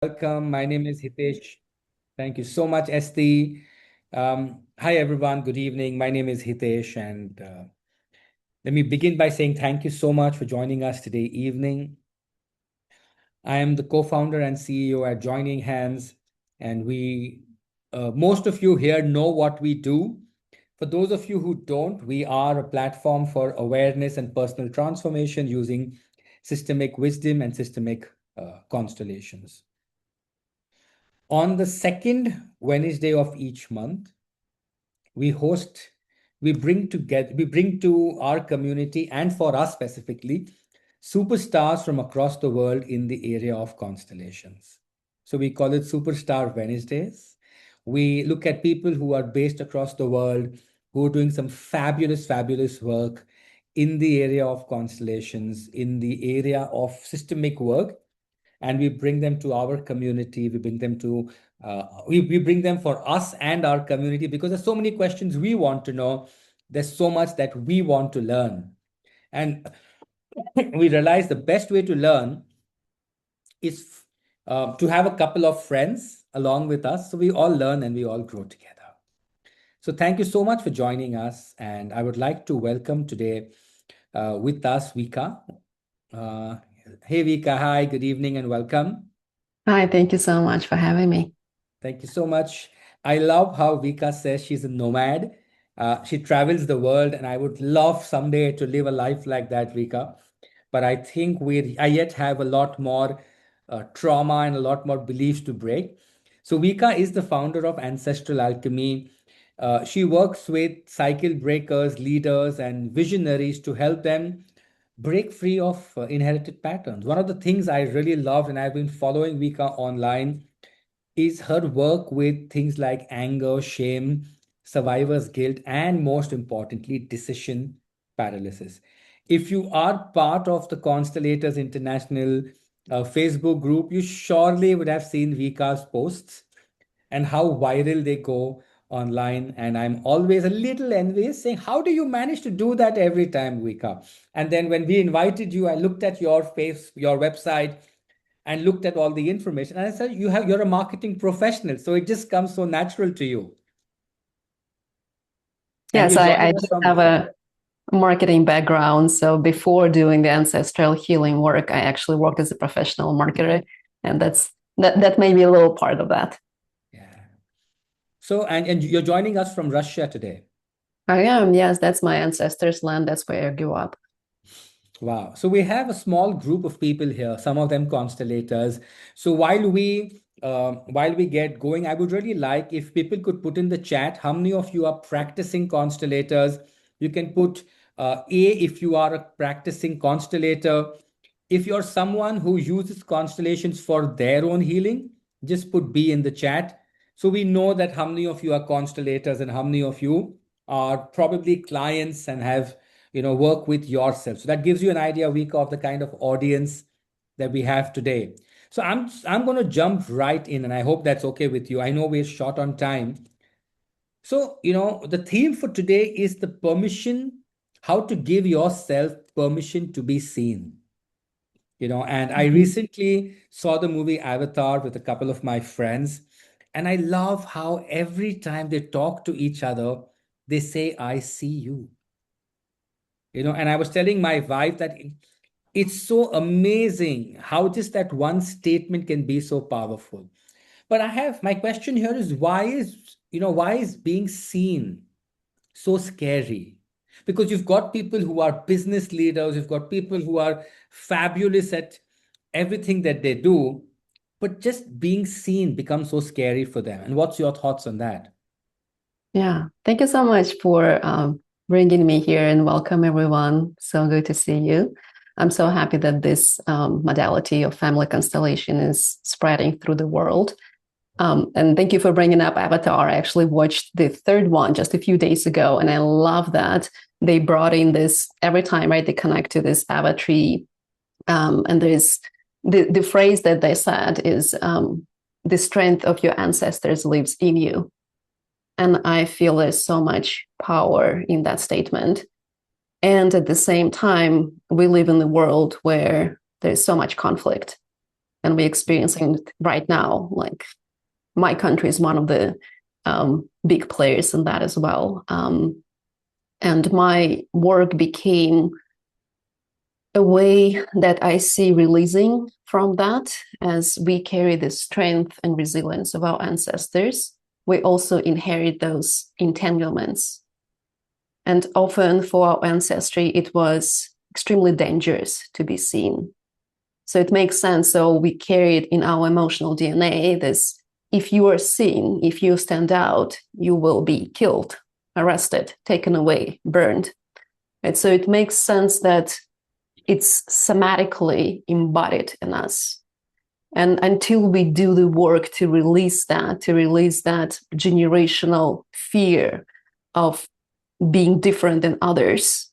Welcome. My name is Hitesh. Thank you so much, Esti. Hi, everyone. Good evening. My name is Hitesh, and let me begin by saying thank you so much for joining us today evening. I am the co-founder and CEO at Joining Hands, and most of you here know what we do. For those of you who don't, we are a platform for awareness and personal transformation using systemic wisdom and systemic constellations. On the second Wednesday of each month, we host, we bring to our community and for us specifically, superstars from across the world in the area of constellations. So we call it Superstar Wednesdays. We look at people who are based across the world, who are doing some fabulous, fabulous work in the area of constellations, in the area of systemic work, and we bring them to our community. We bring them to we bring them for us and our community because there's so many questions we want to know. There's so much that we want to learn, and we realize the best way to learn is to have a couple of friends along with us, so we all learn and we all grow together. So thank you so much for joining us, and I would like to welcome today with us Vika. Uh, hey Vika, hi, good evening and welcome. Hi, thank you so much for having me. Thank you so much. I love how Vika says she's a nomad. She travels the world, and I would love someday to live a life like that, Vika. But I think I yet have a lot more trauma and a lot more beliefs to break. So Vika is the founder of Ancestral Alchemy. She works with cycle breakers, leaders, and visionaries to help them break free of inherited patterns. One of the things I really loved, and I've been following Vika online, is her work with things like anger, shame, survivor's guilt, and most importantly, decision paralysis. If you are part of the Constellators International Facebook group, you surely would have seen Vika's posts and how viral they go online. And I'm always a little envious, saying, how do you manage to do that every time, Vika? And then when we invited you, I looked at your website, and looked at all the information. And I said, you're a marketing professional, so it just comes so natural to you. And Yes, you're I joining do us from have a marketing background. So before doing the ancestral healing work, I actually worked as a professional marketer, and that may be a little part of that. yeah. So and you're joining us from Russia today. I am, yes, that's my ancestors' land. That's where I grew up. Wow. So we have a small group of people here, some of them constellators. So while we get going, I would really like if people could put in the chat how many of you are practicing constellators. You can put A if you are a practicing constellator. If you're someone who uses constellations for their own healing, just put B in the chat. So we know that how many of you are constellators and how many of you are probably clients and have work with yourself. So that gives you an idea, week of the kind of audience that we have today. So I'm going to jump right in, and I hope that's okay with you. I know we're short on time. So the theme for today is the permission, how to give yourself permission to be seen. And I Mhm. recently saw the movie Avatar with a couple of my friends, and I love how every time they talk to each other, they say, I see you. And I was telling my wife that it's so amazing how just that one statement can be so powerful. But my question here is, why is being seen so scary? Because you've got people who are business leaders, you've got people who are fabulous at everything that they do, but just being seen becomes so scary for them. And what's your thoughts on that? Yeah, thank you so much for bringing me here and welcome everyone. So good to see you. I'm so happy that this modality of family constellation is spreading through the world. And thank you for bringing up Avatar. I actually watched the third one just a few days ago, and I love that they brought in this every time, right? They connect to this Ava tree, and there's the phrase that they said is the strength of your ancestors lives in you, and I feel there's so much power in that statement. And at the same time, we live in a world where there's so much conflict, and we're experiencing it right now. Like my country is one of the big players in that as well. And my work became a way that I see releasing from that. As we carry the strength and resilience of our ancestors, we also inherit those entanglements. And often for our ancestry, it was extremely dangerous to be seen. So it makes sense. So we carry it in our emotional DNA, this: if you are seen, if you stand out, you will be killed, arrested, taken away, burned. And so it makes sense that it's somatically embodied in us. And until we do the work to release that generational fear of being different than others,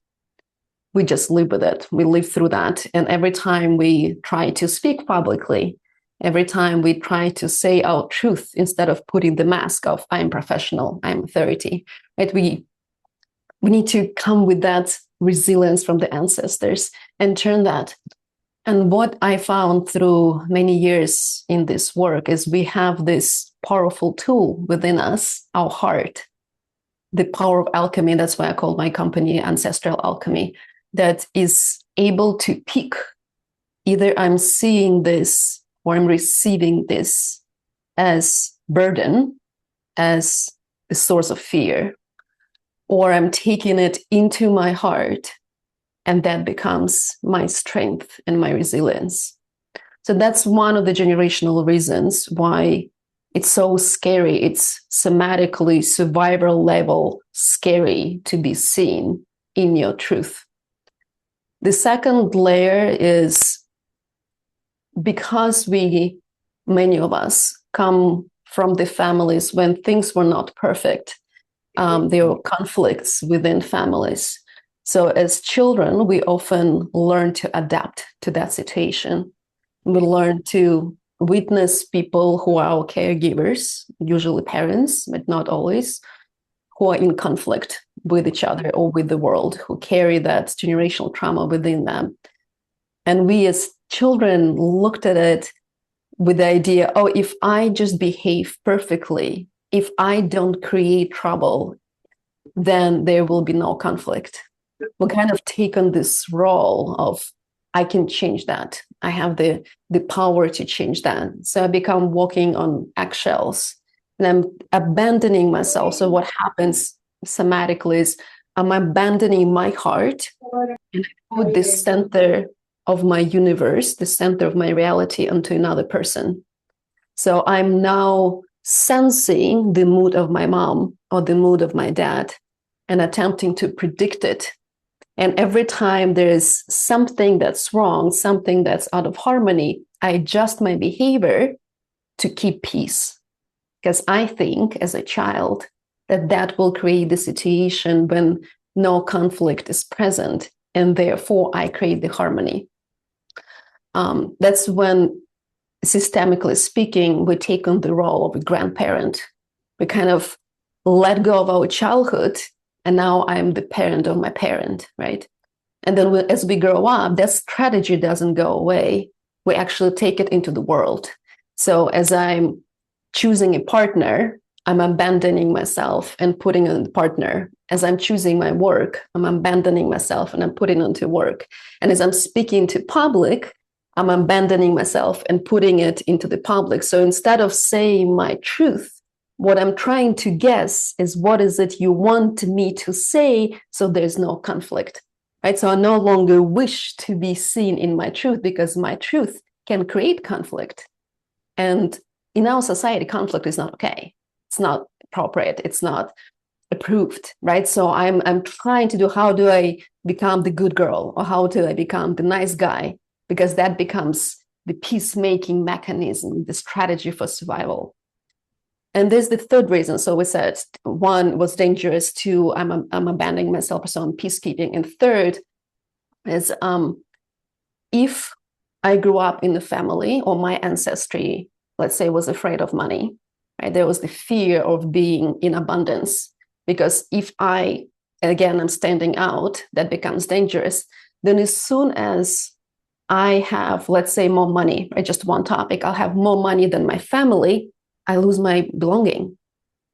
we just live with it. We live through that. And every time we try to speak publicly, every time we try to say our truth instead of putting the mask of I'm professional, I'm authority, right? We need to come with that resilience from the ancestors and turn that. And what I found through many years in this work is we have this powerful tool within us, our heart, the power of alchemy. That's why I call my company Ancestral Alchemy, that is able to pick either I'm seeing this or I'm receiving this as burden, as the source of fear, or I'm taking it into my heart, and that becomes my strength and my resilience. So that's one of the generational reasons why it's so scary. It's somatically, survival level scary to be seen in your truth. The second layer is because many of us come from the families when things were not perfect. There were conflicts within families. So as children, we often learn to adapt to that situation. We learn to witness people who are our caregivers, usually parents, but not always, who are in conflict with each other or with the world, who carry that generational trauma within them. And we as children looked at it with the idea, oh, if I just behave perfectly, if I don't create trouble, then there will be no conflict. We'll kind of take on this role of, I can change that. I have the power to change that. So I become walking on eggshells and I'm abandoning myself. So what happens somatically is I'm abandoning my heart and I put the center of my universe, the center of my reality, onto another person. So I'm now sensing the mood of my mom or the mood of my dad and attempting to predict it. And every time there's something that's wrong, something that's out of harmony, I adjust my behavior to keep peace. Because I think as a child that will create the situation when no conflict is present, and therefore I create the harmony. That's when, systemically speaking, we take on the role of a grandparent. We kind of let go of our childhood, and now I'm the parent of my parent, right? And then as we grow up, that strategy doesn't go away. We actually take it into the world. So as I'm choosing a partner, I'm abandoning myself and putting on the partner. As I'm choosing my work, I'm abandoning myself and I'm putting onto work. And as I'm speaking to public, I'm abandoning myself and putting it into the public. So instead of saying my truth, what I'm trying to guess is what is it you want me to say so there's no conflict, right? So I no longer wish to be seen in my truth because my truth can create conflict. And in our society, conflict is not okay. It's not appropriate. It's not approved, right? So I'm trying to do, how do I become the good girl, or how do I become the nice guy? Because that becomes the peacemaking mechanism, the strategy for survival. And there's the third reason. So we said one was dangerous, two, I'm abandoning myself, so I'm peacekeeping. And third is if I grew up in a family, or my ancestry, let's say, was afraid of money, right? There was the fear of being in abundance. Because if I'm standing out, that becomes dangerous. Then as soon as I have, let's say, more money, right? Just one topic. I'll have more money than my family. I lose my belonging.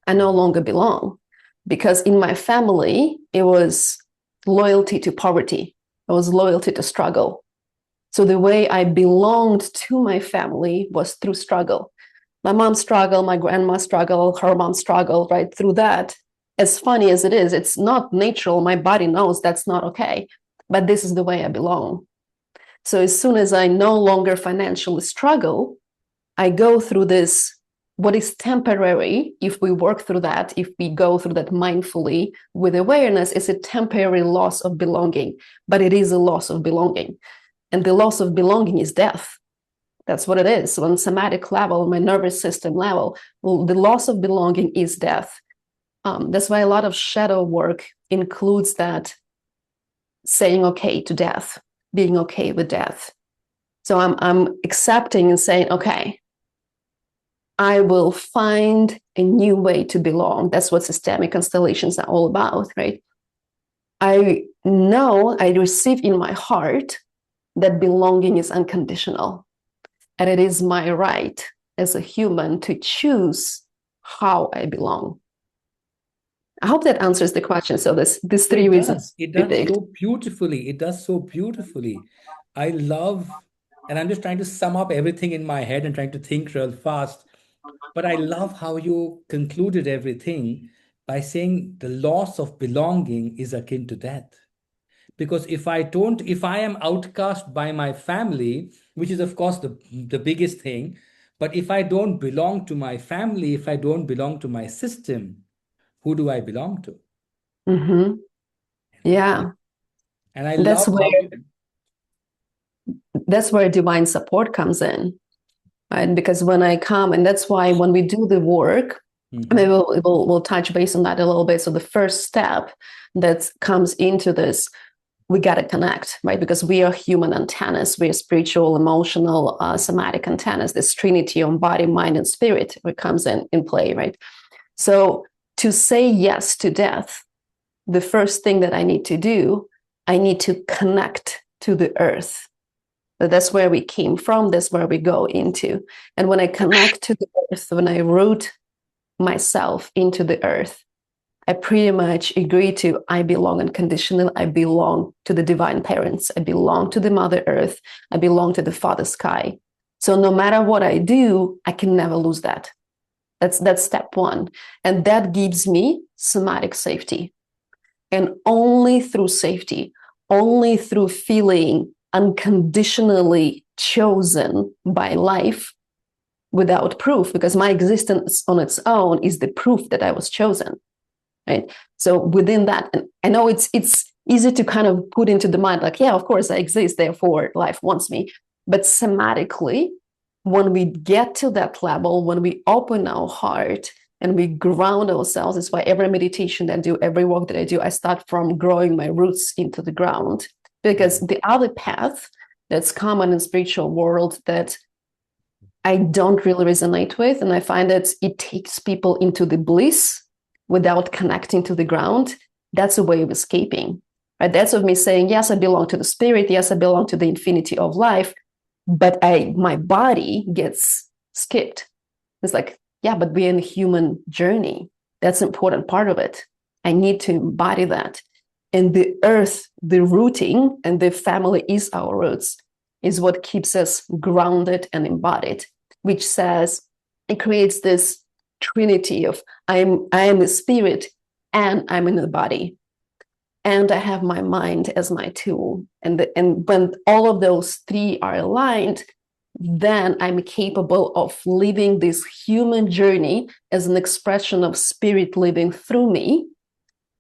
I no longer belong because in my family, it was loyalty to poverty. It was loyalty to struggle. So the way I belonged to my family was through struggle. My mom struggled, my grandma struggled, her mom struggled, right? Through that, as funny as it is, it's not natural. My body knows that's not okay, but this is the way I belong. So as soon as I no longer financially struggle, I go through this, what is temporary, if we work through that, if we go through that mindfully with awareness, it's a temporary loss of belonging, but it is a loss of belonging. And the loss of belonging is death. That's what it is. So on somatic level, my nervous system level, well, the loss of belonging is death. That's why a lot of shadow work includes that saying okay to death, being okay with death. So I'm accepting and saying, okay, I will find a new way to belong. That's what systemic constellations are all about, right? I know I receive in my heart that belonging is unconditional. And it is my right as a human to choose how I belong. I hope that answers the question. So these three It reasons does. It we does picked. so beautifully. It does so beautifully. I love, and I'm just trying to sum up everything in my head and trying to think real fast. But I love how you concluded everything by saying the loss of belonging is akin to death. Because if I am outcast by my family, which is of course the biggest thing, but if I don't belong to my family, if I don't belong to my system, who do I belong to? Mm-hmm. Yeah, And I that's love where how you. that's where divine support comes in, right? Because when I come, and that's why when we do the work, maybe Mhm. we'll touch base on that a little bit. So the first step that comes into this, we got to connect, right? Because we are human antennas. We are spiritual, emotional, somatic antennas. This trinity on body, mind, and spirit comes in play, right? So to say yes to death, the first thing that I need to do, I need to connect to the earth. That's where we came from. That's where we go into. And when I connect to the earth, when I root myself into the earth, I pretty much agree to I belong unconditionally. I belong to the divine parents. I belong to the Mother Earth. I belong to the Father Sky. So no matter what I do, I can never lose that. That's step one. And that gives me somatic safety. And only through safety, only through feeling unconditionally chosen by life without proof, because my existence on its own is the proof that I was chosen. Right. So within that, and I know it's easy to kind of put into the mind, like, yeah, of course I exist, therefore life wants me. But somatically, when we get to that level, when we open our heart and we ground ourselves, it's why every meditation that I do, every work that I do, I start from growing my roots into the ground. Because the other path that's common in spiritual world that I don't really resonate with, and I find that it takes people into the bliss without connecting to the ground. That's a way of escaping, right? That's of me saying, yes, I belong to the spirit. Yes, I belong to the infinity of life, but my body gets skipped. It's like, yeah, but we're in a human journey. That's an important part of it. I need to embody that. And the earth, the rooting, and the family is our roots, is what keeps us grounded and embodied, which says it creates this trinity of I am the spirit and I'm in the body. And I have my mind as my tool. And when all of those three are aligned, then I'm capable of living this human journey as an expression of spirit living through me,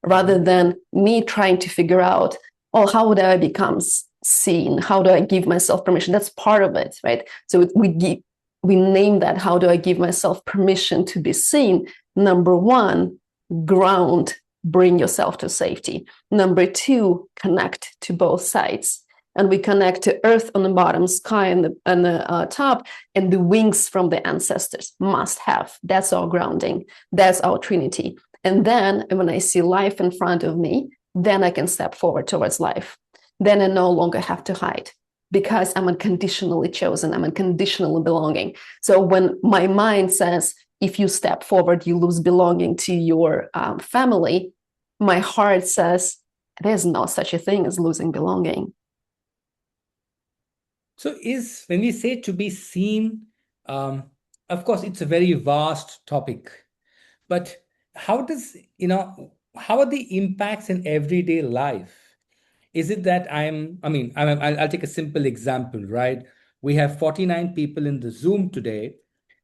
rather than me trying to figure out, oh, how would I become seen? How do I give myself permission? That's part of it, right? So we name that, how do I give myself permission to be seen? Number one, ground, bring yourself to safety. Number two, connect to both sides. And we connect to earth on the bottom, sky on the top, and the wings from the ancestors. Must have. That's our grounding. That's our trinity. And then when I see life in front of me, then I can step forward towards life. Then I no longer have to hide. because I'm unconditionally chosen, I'm unconditionally belonging. So when my mind says, if you step forward, you lose belonging to your family, my heart says, there's no such a thing as losing belonging. So is when we say to be seen, of course, it's a very vast topic, but how does, how are the impacts in everyday life? Is it that I'll take a simple example, right? We have 49 people in the Zoom today,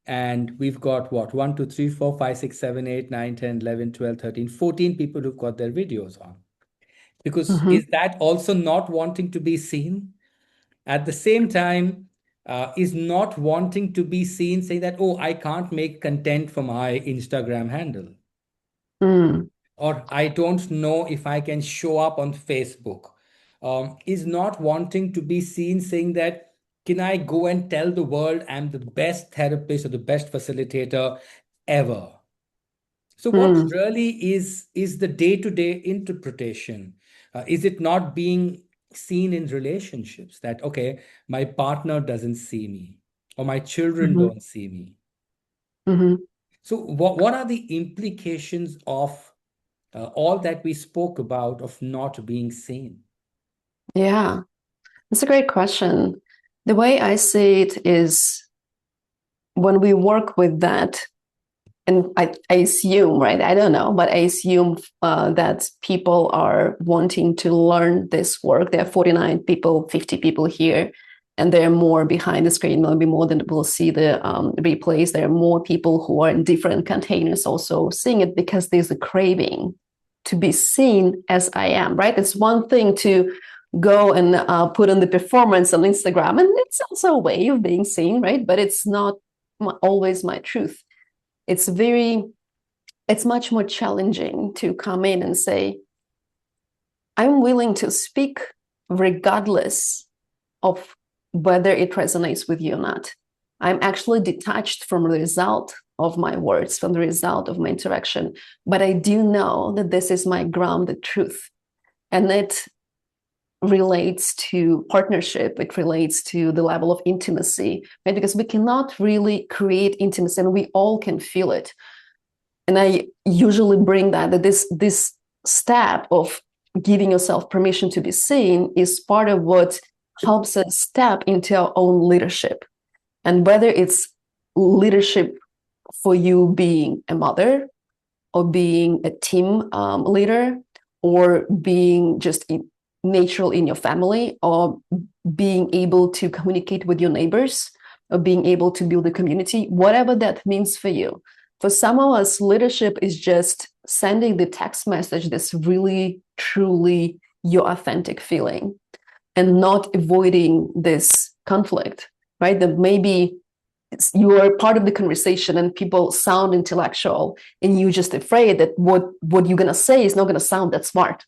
and we've got what, 1, 2, 3, 4, 5, 6, 7, 8, 9, 10, 11, 12, 13, 14 people who've got their videos on. Because Mm-hmm. is that also not wanting to be seen? At the same time, is not wanting to be seen, saying that, oh, I can't make content for my Instagram handle, Mm. or I don't know if I can show up on Facebook, is not wanting to be seen, saying that, can I go and tell the world I'm the best therapist or the best facilitator ever? So, what Mm. really is the day-to-day interpretation? Is it not being seen in relationships that, okay, my partner doesn't see me, or my children Mm-hmm. don't see me? Mm-hmm. So, what are the implications of all that we spoke about of not being seen? Yeah, that's a great question. The way I see it is when we work with that, and I assume, right? I don't know, but I assume that people are wanting to learn this work. There are 49 people, 50 people here, and there are more behind the screen. There'll be more than will see the replays. There are more people who are in different containers also seeing it because there's a craving to be seen as I am, right? It's one thing to go and put on the performance on Instagram, and it's also a way of being seen, right? But it's not always my truth. it's very it's much more challenging to come in and say, I'm willing to speak regardless of whether it resonates with you or not. I'm actually detached from the result of my words, from the result of my interaction, but I do know that this is my grounded truth, and it relates to partnership, it relates to the level of intimacy, right? Because we cannot really create intimacy, and we all can feel it. And I usually bring that this step of giving yourself permission to be seen is part of what helps us step into our own leadership. And whether it's leadership for you being a mother, or being a team leader, or being just natural in your family, or being able to communicate with your neighbors, or being able to build a community, whatever that means for you. For some of us, leadership is just sending the text message that's really, truly your authentic feeling, and not avoiding this conflict, right? That maybe you are part of the conversation and people sound intellectual, and you're just afraid that what you're going to say is not going to sound that smart,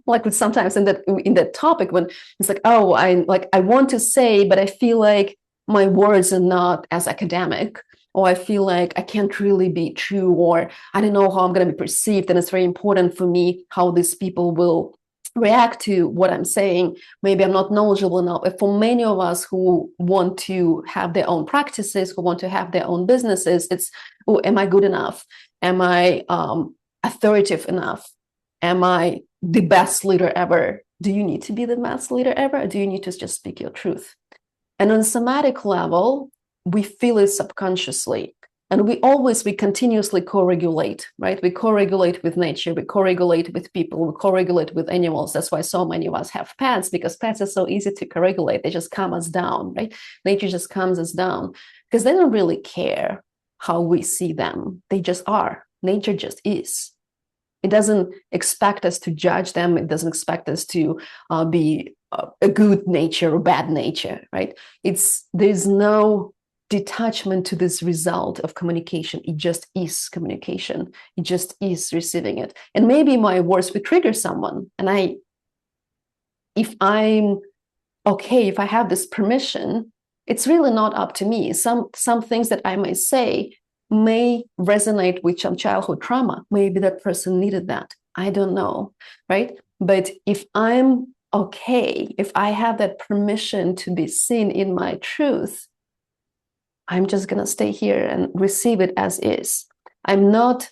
like with sometimes in that topic, when it's like, oh, I want to say, but I feel like my words are not as academic, or I feel like I can't really be true, or I don't know how I'm going to be perceived, and it's very important for me how these people will react to what I'm saying. Maybe I'm not knowledgeable enough. But for many of us who want to have their own practices, who want to have their own businesses, it's, oh, am I good enough? Am I authoritative enough? Am I the best leader ever? Do you need to be the best leader ever? Or do you need to just speak your truth? And on a somatic level, we feel it subconsciously. And we continuously co-regulate, right? We co-regulate with nature, we co-regulate with people, we co-regulate with animals. That's why so many of us have pets, because pets are so easy to co-regulate. They just calm us down, right? Nature just calms us down because they don't really care how we see them. They just are. Nature just is. It doesn't expect us to judge them. It doesn't expect us to be a good nature or bad nature, right? There's no detachment to this result of communication. It just is communication. It just is receiving it. And maybe my words will trigger someone. And if I'm okay, if I have this permission, it's really not up to me. Some things that I may say may resonate with some childhood trauma. Maybe that person needed that. I don't know, right? But if I'm okay, if I have that permission to be seen in my truth, I'm just going to stay here and receive it as is. I'm not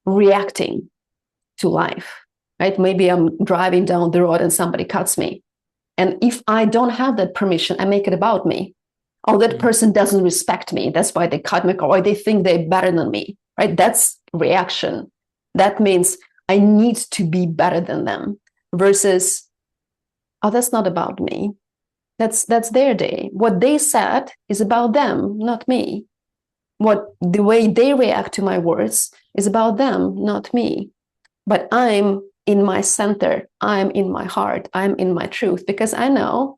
reacting to life, right? Maybe I'm driving down the road and somebody cuts me. And if I don't have that permission, I make it about me. Oh, that person doesn't respect me. That's why they cut me, or they think they're better than me, right? That's reaction. That means I need to be better than them versus, oh, that's not about me. That's their day. What they said is about them, not me. What the way they react to my words is about them, not me. But I'm in my center. I'm in my heart. I'm in my truth because I know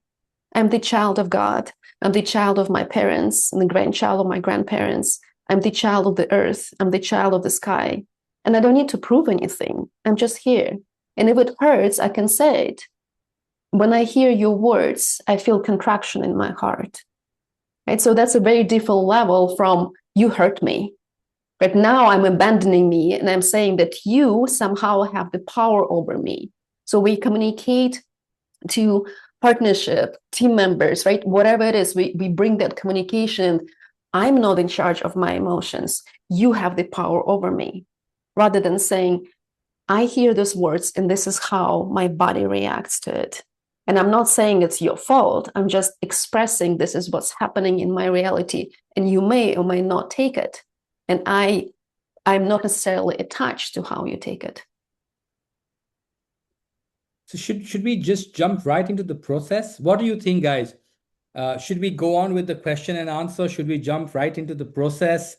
I'm the child of God. I'm the child of my parents. I'm the grandchild of my grandparents. I'm the child of the earth. I'm the child of the sky. And I don't need to prove anything. I'm just here. And if it hurts, I can say it. When I hear your words, I feel contraction in my heart. Right? So that's a very different level from you hurt me. But now I'm abandoning me and I'm saying that you somehow have the power over me. So we communicate to partnership, team members, right? Whatever it is, we bring that communication. I'm not in charge of my emotions. You have the power over me. Rather than saying, I hear those words and this is how my body reacts to it. And I'm not saying it's your fault. I'm just expressing this is what's happening in my reality. And you may or may not take it. And I'm not necessarily attached to how you take it. So should we just jump right into the process? What do you think, guys? Should we go on with the question and answer? Should we jump right into the process?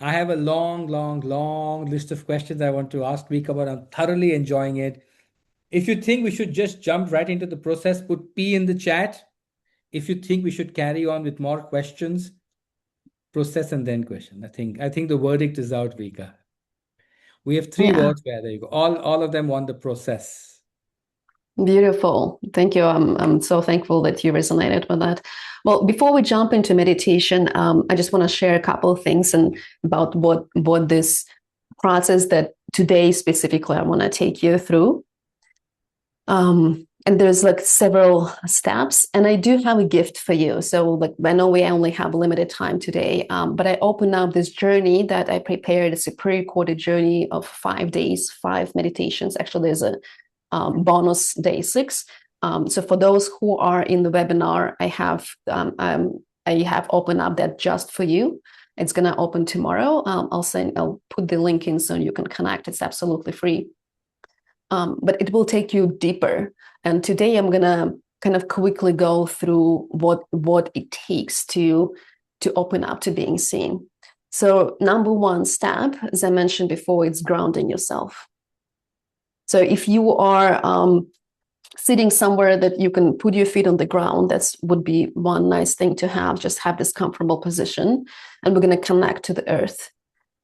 I have a long, long, long list of questions I want to ask Vika, but I'm thoroughly enjoying it. If you think we should just jump right into the process, put P in the chat. If you think we should carry on with more questions, process and then question. I think the verdict is out, Vika. We have three Yeah. words where there you go. All of them want the process. Beautiful. Thank you. I'm so thankful that you resonated with that. Well, before we jump into meditation, I just want to share a couple of things and about what this process that today specifically I want to take you through. And there's like several steps, and I do have a gift for you. So like I know we only have limited time today, but I opened up this journey that I prepared. It's a pre-recorded journey of 5 days, 5 meditations. Actually, there's a bonus day 6. So for those who are in the webinar, I have opened up that just for you. It's gonna open tomorrow. I'll put the link in so you can connect. It's absolutely free. But it will take you deeper. And today I'm gonna kind of quickly go through what it takes to open up to being seen. So number one step, as I mentioned before, it's grounding yourself. So if you are sitting somewhere that you can put your feet on the ground, that would be one nice thing to have. Just have this comfortable position, and we're going to connect to the earth.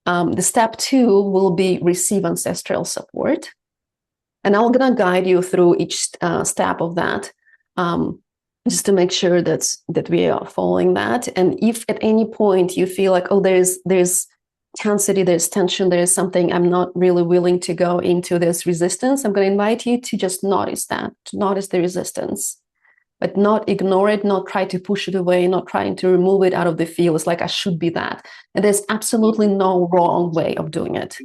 The step 2 will be receive ancestral support. And I'm going to guide you through each step of that, just to make sure that we are following that. And if at any point you feel like, oh, there's intensity, there's tension, there's something I'm not really willing to go into, this resistance, I'm going to invite you to just notice that, to notice the resistance, but not ignore it, not try to push it away, not trying to remove it out of the field. It's like I should be that. And there's absolutely no wrong way of doing it.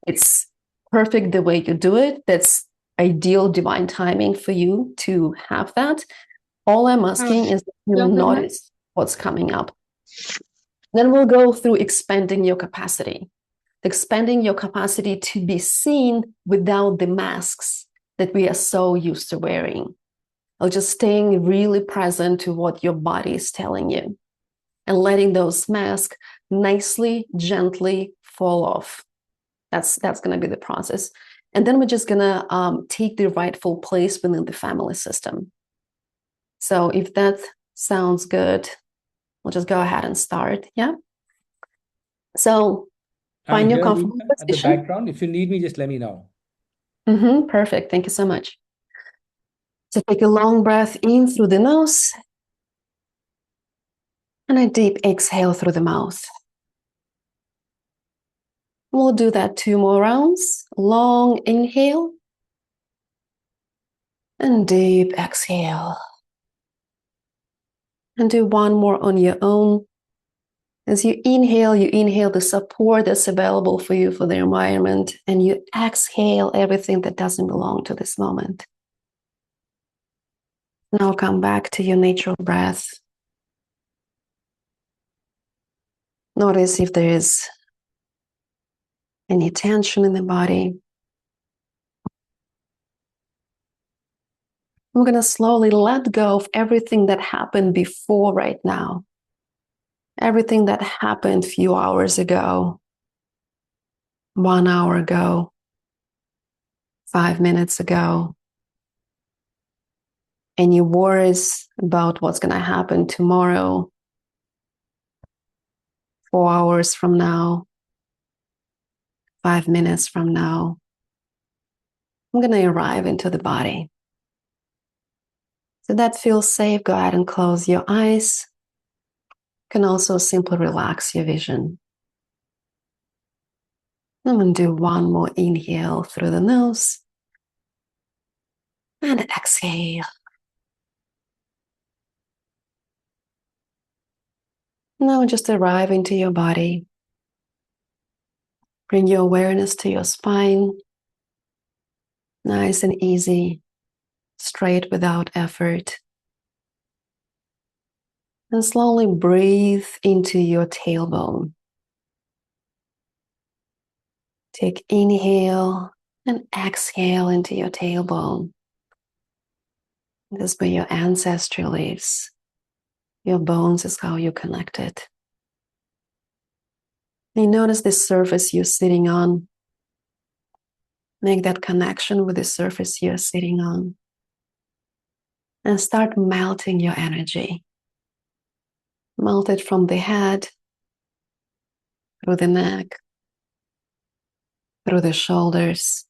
It's perfect the way you do it. That's ideal divine timing for you to have that. All I'm asking is that you notice what's coming up. Then we'll go through expanding your capacity to be seen without the masks that we are so used to wearing. Or just staying really present to what your body is telling you and letting those masks nicely, gently fall off. That's going to be the process. And then we're just going to take the rightful place within the family system. So if that sounds good, we'll just go ahead and start. Yeah. So find your comfortable Vika, at the position. background. If you need me, just let me know. Perfect. Thank you so much. So take a long breath in through the nose and a deep exhale through the mouth. We'll do that 2 more rounds. Long inhale And deep exhale. And do one more on your own. As you inhale the support that's available for you for the environment, and you exhale everything that doesn't belong to this moment. Now come back to your natural breath. Notice if there is any tension in the body. I'm going to slowly let go of everything that happened before right now. Everything that happened a few hours ago, 1 hour ago, 5 minutes ago. Any worries about what's going to happen tomorrow, 4 hours from now, 5 minutes from now. I'm going to arrive into the body. So that feels safe. Go ahead and close your eyes. You can also simply relax your vision. I'm going to do one more inhale through the nose and exhale. Now just arrive into your body. Bring your awareness to your spine. Nice and easy, straight without effort. And slowly breathe into your tailbone. Take inhale and exhale into your tailbone. This is where your ancestry lives. Your bones is how you connect it. You notice the surface you're sitting on. Make that connection with the surface you're sitting on. And start melting your energy. Melt it from the head, through the neck, through the shoulders,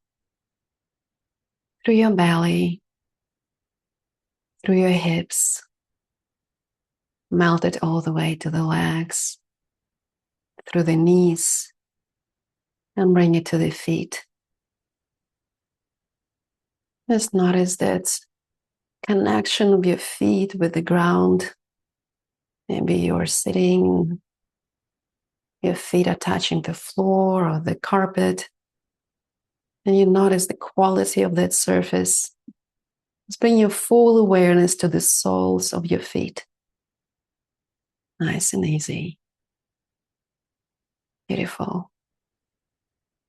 through your belly, through your hips. Melt it all the way to the legs, through the knees, and bring it to the feet. Just notice that connection of your feet with the ground. Maybe you're sitting, your feet are touching the floor or the carpet, and you notice the quality of that surface. Just bring your full awareness to the soles of your feet. Nice and easy. Beautiful.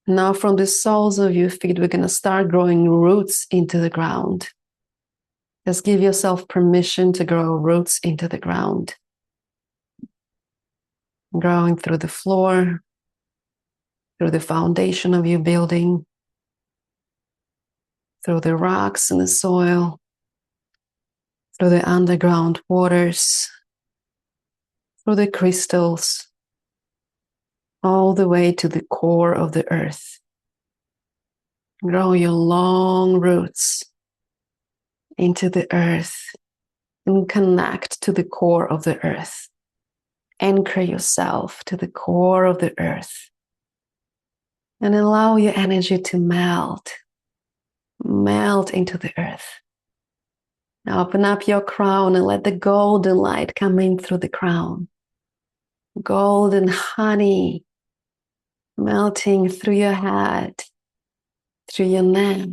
Now from the soles of your feet, we're going to start growing roots into the ground. Just give yourself permission to grow roots into the ground. Growing through the floor, through the foundation of your building, through the rocks and the soil, through the underground waters, through the crystals, all the way to the core of the earth. Grow your long roots into the earth and connect to the core of the earth. Anchor yourself to the core of the earth and allow your energy to melt into the earth. Now open up your crown and let the golden light come in through the crown. Golden honey melting through your head, through your neck,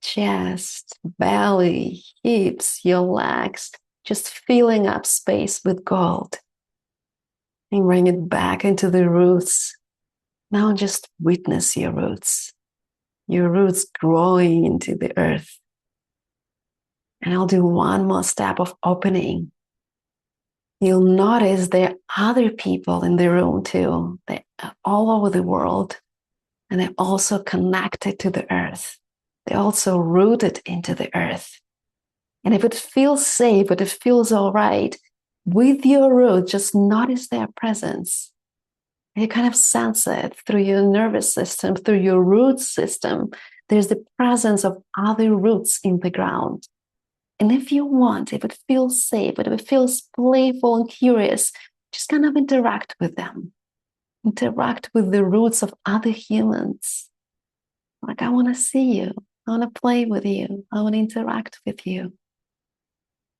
chest, belly, hips, your legs, just filling up space with gold. And bring it back into the roots. Now just witness your roots growing into the earth. And I'll do one more step of opening. You'll notice there are other people in the room too. They're all over the world. And they're also connected to the earth. They're also rooted into the earth. And if it feels safe, if it feels all right, with your root, just notice their presence. And you kind of sense it through your nervous system, through your root system. There's the presence of other roots in the ground. And if you want, if it feels safe, if it feels playful and curious, just kind of interact with them. Interact with the roots of other humans. Like, I want to see you. I want to play with you. I want to interact with you.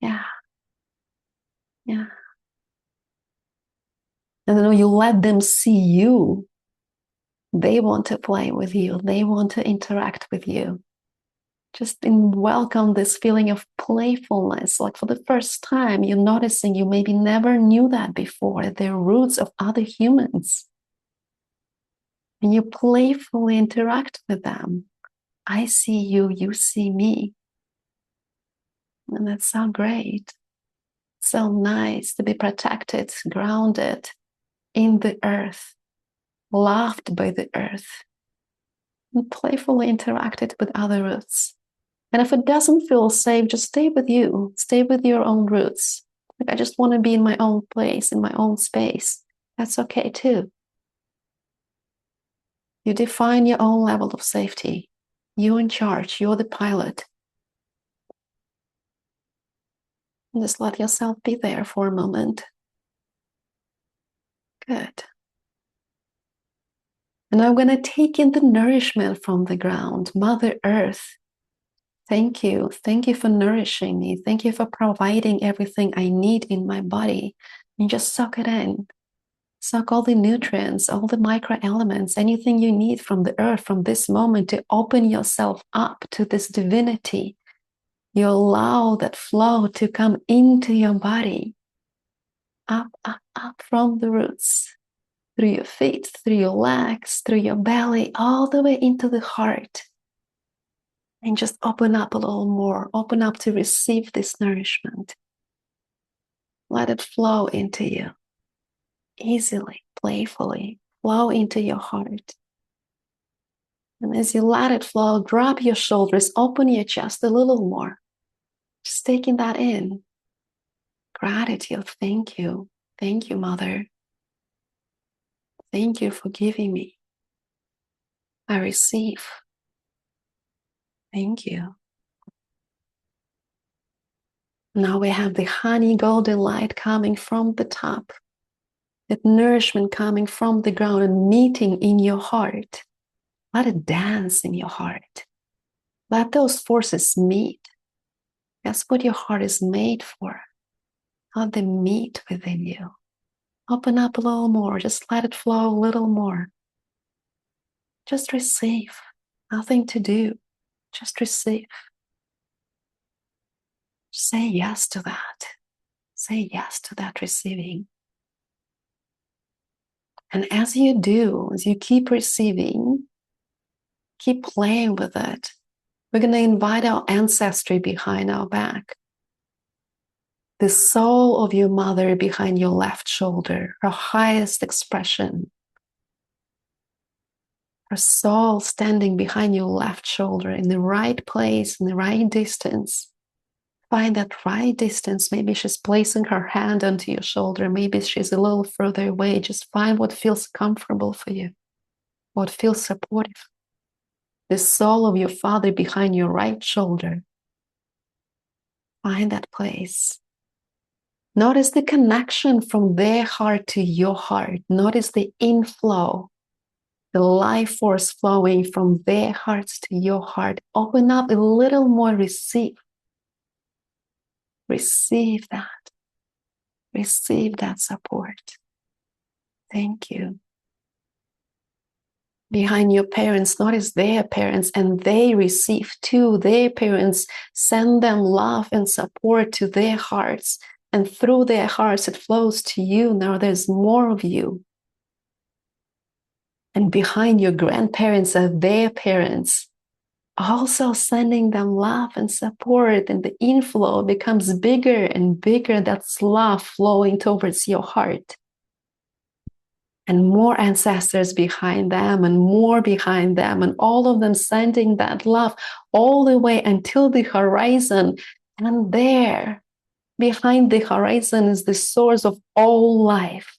Yeah. Yeah. And then when you let them see you, they want to play with you. They want to interact with you. Just welcome this feeling of playfulness. Like for the first time, you're noticing you maybe never knew that before. They're roots of other humans. And you playfully interact with them. I see you, you see me. And that's so great. So nice to be protected, grounded in the earth, loved by the earth, and playfully interacted with other roots. And if it doesn't feel safe, just stay with you, stay with your own roots. Like, I just want to be in my own place, in my own space. That's okay too. You define your own level of safety. You're in charge, you're the pilot. And just let yourself be there for a moment. Good. And I'm going to take in the nourishment from the ground, Mother Earth. Thank you. Thank you for nourishing me. Thank you for providing everything I need in my body. And just suck it in. Suck all the nutrients, all the microelements, anything you need from the earth from this moment to open yourself up to this divinity. You allow that flow to come into your body. Up, up, up from the roots. Through your feet, through your legs, through your belly, all the way into the heart. And just open up a little more. Open up to receive this nourishment. Let it flow into you. Easily, playfully, flow into your heart. And as you let it flow, drop your shoulders, open your chest a little more. Just taking that in. Gratitude. Thank you. Thank you, Mother. Thank you for giving me. I receive. Thank you. Now we have the honey golden light coming from the top. That nourishment coming from the ground and meeting in your heart. Let it dance in your heart. Let those forces meet. That's what your heart is made for. Let them meet within you. Open up a little more. Just let it flow a little more. Just receive. Nothing to do. Just receive. Say yes to that. Say yes to that receiving. And as you do, as you keep receiving, keep playing with it, we're going to invite our ancestry behind our back. The soul of your mother behind your left shoulder, her highest expression. Her soul standing behind your left shoulder in the right place, in the right distance. Find that right distance. Maybe she's placing her hand onto your shoulder. Maybe she's a little further away. Just find what feels comfortable for you, what feels supportive. The soul of your father behind your right shoulder. Find that place. Notice the connection from their heart to your heart. Notice the inflow, the life force flowing from their hearts to your heart. Open up a little more, receive. Receive that. Receive that support. Thank you. Behind your parents, notice their parents, and they receive too. Their parents send them love and support to their hearts. And through their hearts, it flows to you. Now there's more of you. And behind your grandparents are their parents, also sending them love and support. And the inflow becomes bigger and bigger. That's love flowing towards your heart. And more ancestors behind them and more behind them, and all of them sending that love all the way until the horizon. And there, behind the horizon, is the source of all life,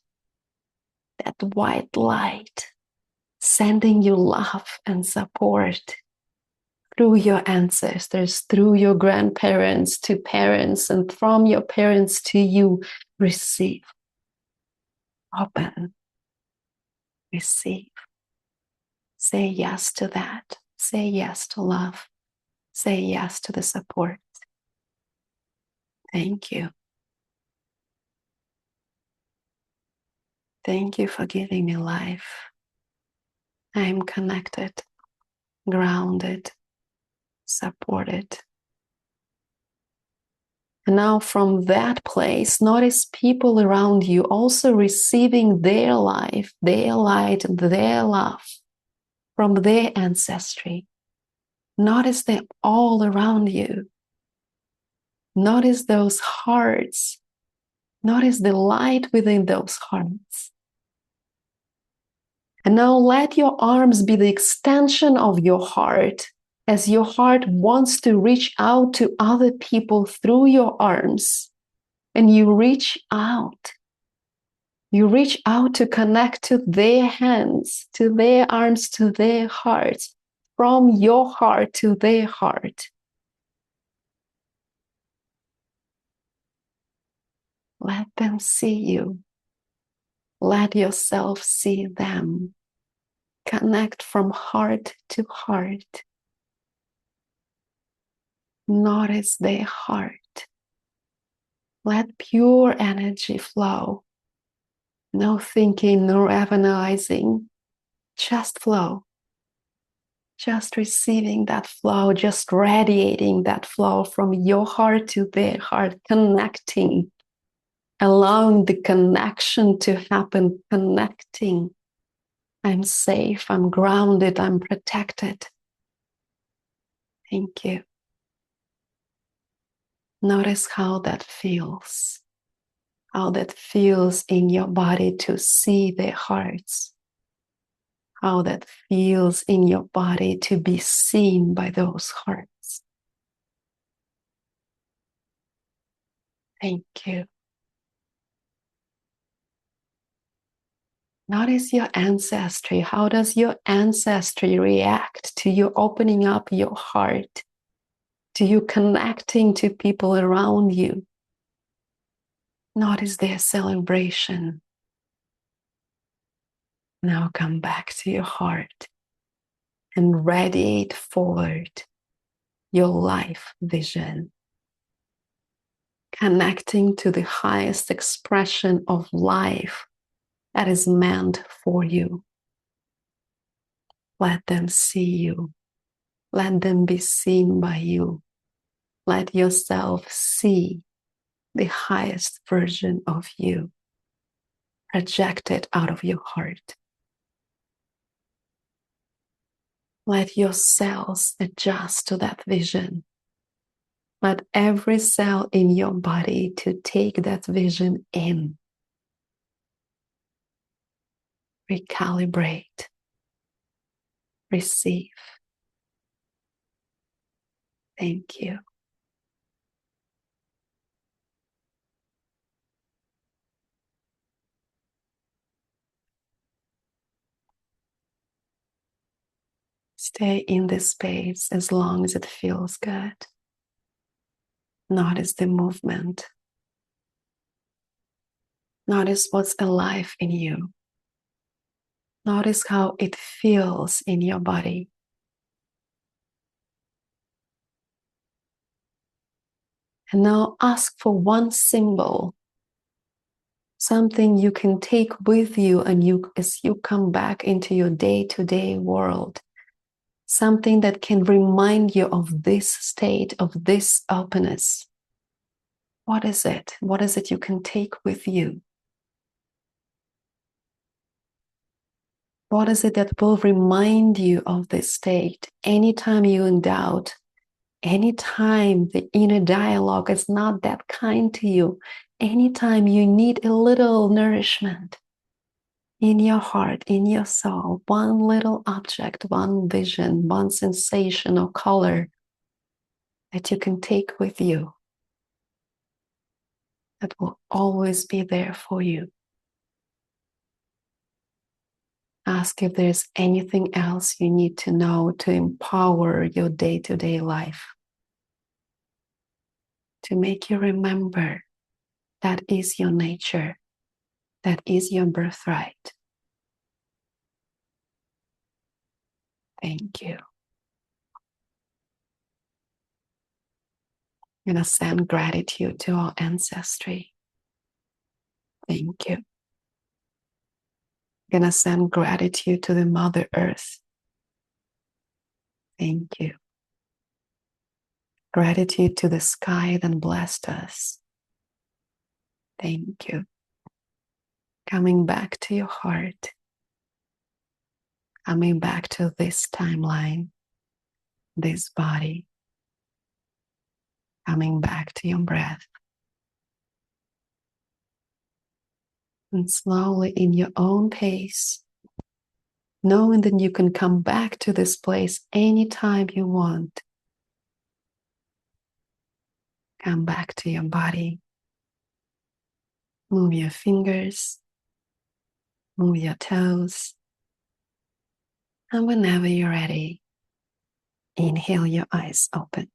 that white light, sending you love and support through your ancestors, through your grandparents to parents, and from your parents to you. Receive. Open. Receive. Say yes to that. Say yes to love. Say yes to the support. Thank you. Thank you for giving me life. I am connected, grounded, supported. And now from that place, notice people around you also receiving their life, their light, their love from their ancestry. Notice them all around you. Notice those hearts. Notice the light within those hearts. And now let your arms be the extension of your heart, as your heart wants to reach out to other people through your arms. And you reach out. You reach out to connect to their hands, to their arms, to their hearts, from your heart to their heart. Let them see you. Let yourself see them. Connect from heart to heart. Notice their heart. Let pure energy flow. No thinking, no analyzing. Just flow. Just receiving that flow, just radiating that flow from your heart to their heart, connecting, allowing the connection to happen, connecting. I'm safe, I'm grounded, I'm protected. Thank you. Notice how that feels in your body to see their hearts, how that feels in your body to be seen by those hearts. Thank you. Notice your ancestry. How does your ancestry react to you opening up your heart, to you connecting to people around you? Notice their celebration. Now come back to your heart and radiate forward your life vision, connecting to the highest expression of life that is meant for you. Let them see you. Let them be seen by you. Let yourself see the highest version of you projected out of your heart. Let your cells adjust to that vision. Let every cell in your body to take that vision in. Recalibrate. Receive. Thank you. Stay in this space as long as it feels good. Notice the movement. Notice what's alive in you. Notice how it feels in your body. And now ask for one symbol, something you can take with you and as you come back into your day-to-day world. Something that can remind you of this state, of this openness. What is it? What is it you can take with you? What is it that will remind you of this state anytime you're in doubt? Anytime the inner dialogue is not that kind to you, anytime you need a little nourishment in your heart, in your soul, one little object, one vision, one sensation or color that you can take with you, that will always be there for you. Ask if there's anything else you need to know to empower your day-to-day life, to make you remember that is your nature, that is your birthright. Thank you. I'm going to send gratitude to our ancestry. Thank you. I'm going to send gratitude to the Mother Earth. Thank you. Gratitude to the sky that blessed us. Thank you. Coming back to your heart. Coming back to this timeline, this body. Coming back to your breath. And slowly, in your own pace, knowing that you can come back to this place anytime you want. Come back to your body. Move your fingers. Move your toes. And whenever you're ready, inhale, your eyes open.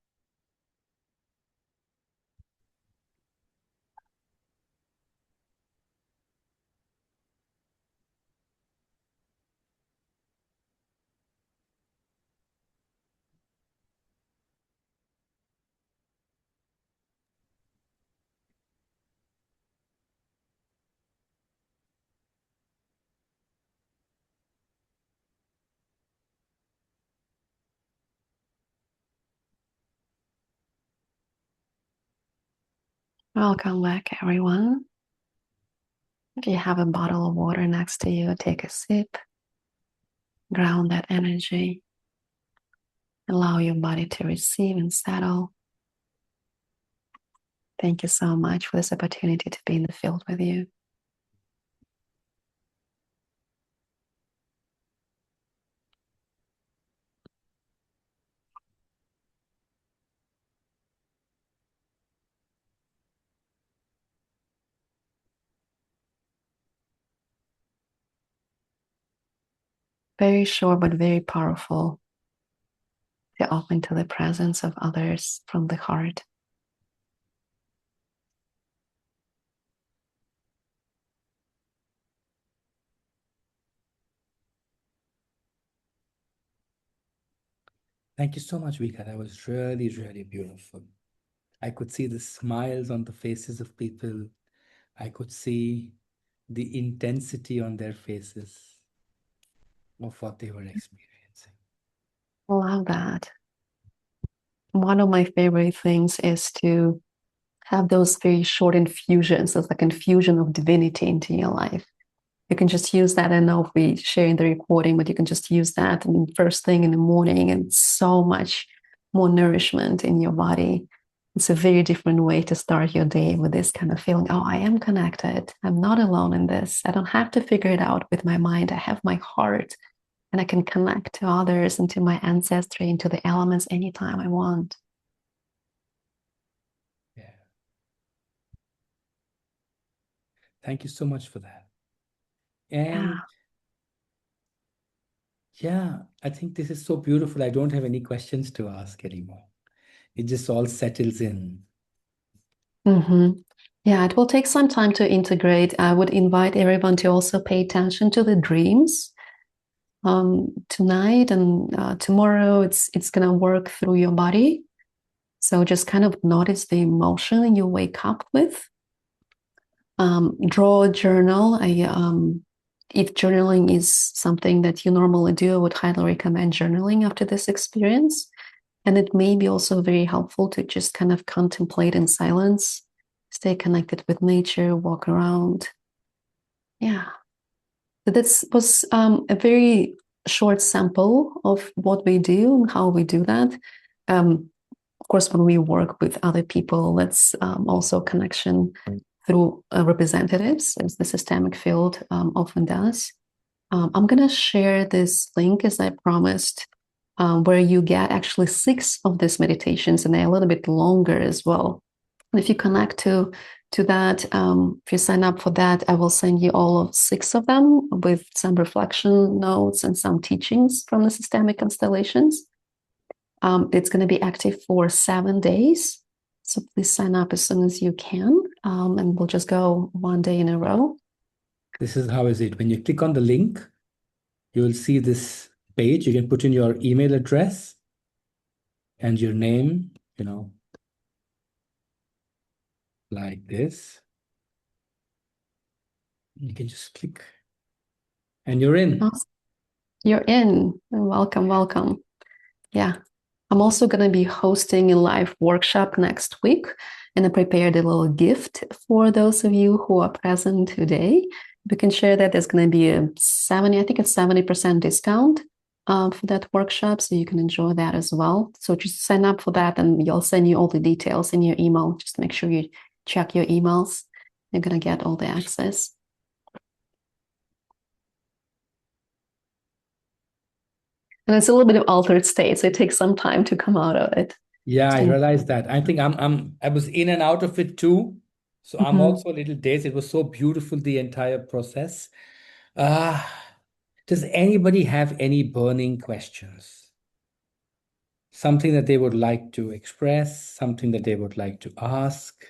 Welcome back, everyone. If you have a bottle of water next to you, take a sip. Ground that energy. Allow your body to receive and settle. Thank you so much for this opportunity to be in the field with you. Very short but very powerful to open to the presence of others from the heart. Thank you so much, Vika. That was really, really beautiful. I could see the smiles on the faces of people. I could see the intensity on their faces of what they were experiencing. I love that. One of my favorite things is to have those very short infusions. It's like infusion of divinity into your life. You can just use that. I know if we share in the recording, but you can just use that first thing in the morning, and so much more nourishment in your body. It's a very different way to start your day with this kind of feeling. Oh, I am connected. I'm not alone in this. I don't have to figure it out with my mind. I have my heart, and I can connect to others and to my ancestry and to the elements anytime I want. Yeah. Thank you so much for that. And yeah, I think this is so beautiful. I don't have any questions to ask anymore. It just all settles in. Mm-hmm. Yeah, it will take some time to integrate. I would invite everyone to also pay attention to the dreams tonight and tomorrow. It's gonna work through your body. So just kind of notice the emotion you wake up with. Draw a journal. If journaling is something that you normally do, I would highly recommend journaling after this experience. And it may be also very helpful to just kind of contemplate in silence, stay connected with nature, walk around. Yeah. So this was a very short sample of what we do and how we do that. Of course, when we work with other people, that's also connection through representatives, as the systemic field often does. I'm going to share this link, as I promised, where you get actually 6 of these meditations, and they're a little bit longer as well. And if you connect to that, if you sign up for that, I will send you all of 6 of them with some reflection notes and some teachings from the systemic constellations. It's going to be active for 7 days. So please sign up as soon as you can, and we'll just go one day in a row. This is how is it. When you click on the link, you will see this page. You can put in your email address and your name, like this. You can just click and you're in. Awesome. You're in. Welcome, welcome. Yeah. I'm also going to be hosting a live workshop next week, and I prepared a little gift for those of you who are present today. We can share that there's going to be a 70% discount for that workshop, so you can enjoy that as well. So just sign up for that, and I'll send you all the details in your email. Just make sure you check your emails. You're going to get all the access. And it's a little bit of altered state, so it takes some time to come out of it. Yeah, I realized that. I think I was in and out of it too. So I'm Mhm. also a little dazed. It was so beautiful, the entire process. Uh, does anybody have any burning questions? Something that they would like to express, something that they would like to ask?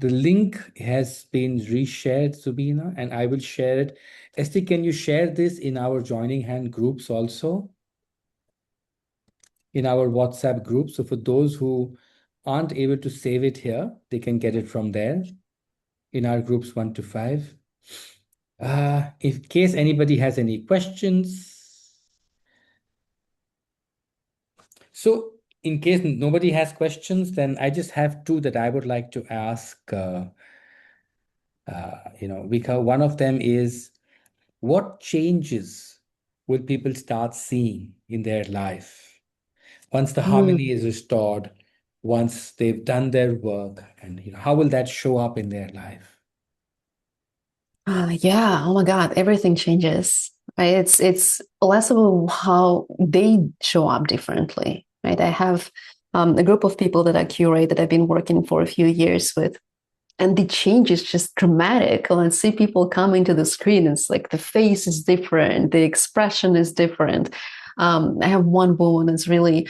The link has been reshared, Subina, and I will share it. Esti, can you share this in our joining hand groups also? In our WhatsApp group. So for those who aren't able to save it here, they can get it from there in our groups 1 to 5. In case anybody has any questions. So in case nobody has questions, then I just have two that I would like to ask. Vika, one of them is, what changes will people start seeing in their life once the Mm. harmony is restored, once they've done their work, and how will that show up in their life? Yeah. Oh my God, everything changes. Right? It's less about how they show up differently. Right. I have a group of people that I curate that I've been working for a few years with, and the change is just dramatic. When I see people come into the screen, it's like the face is different, the expression is different. I have one woman that's really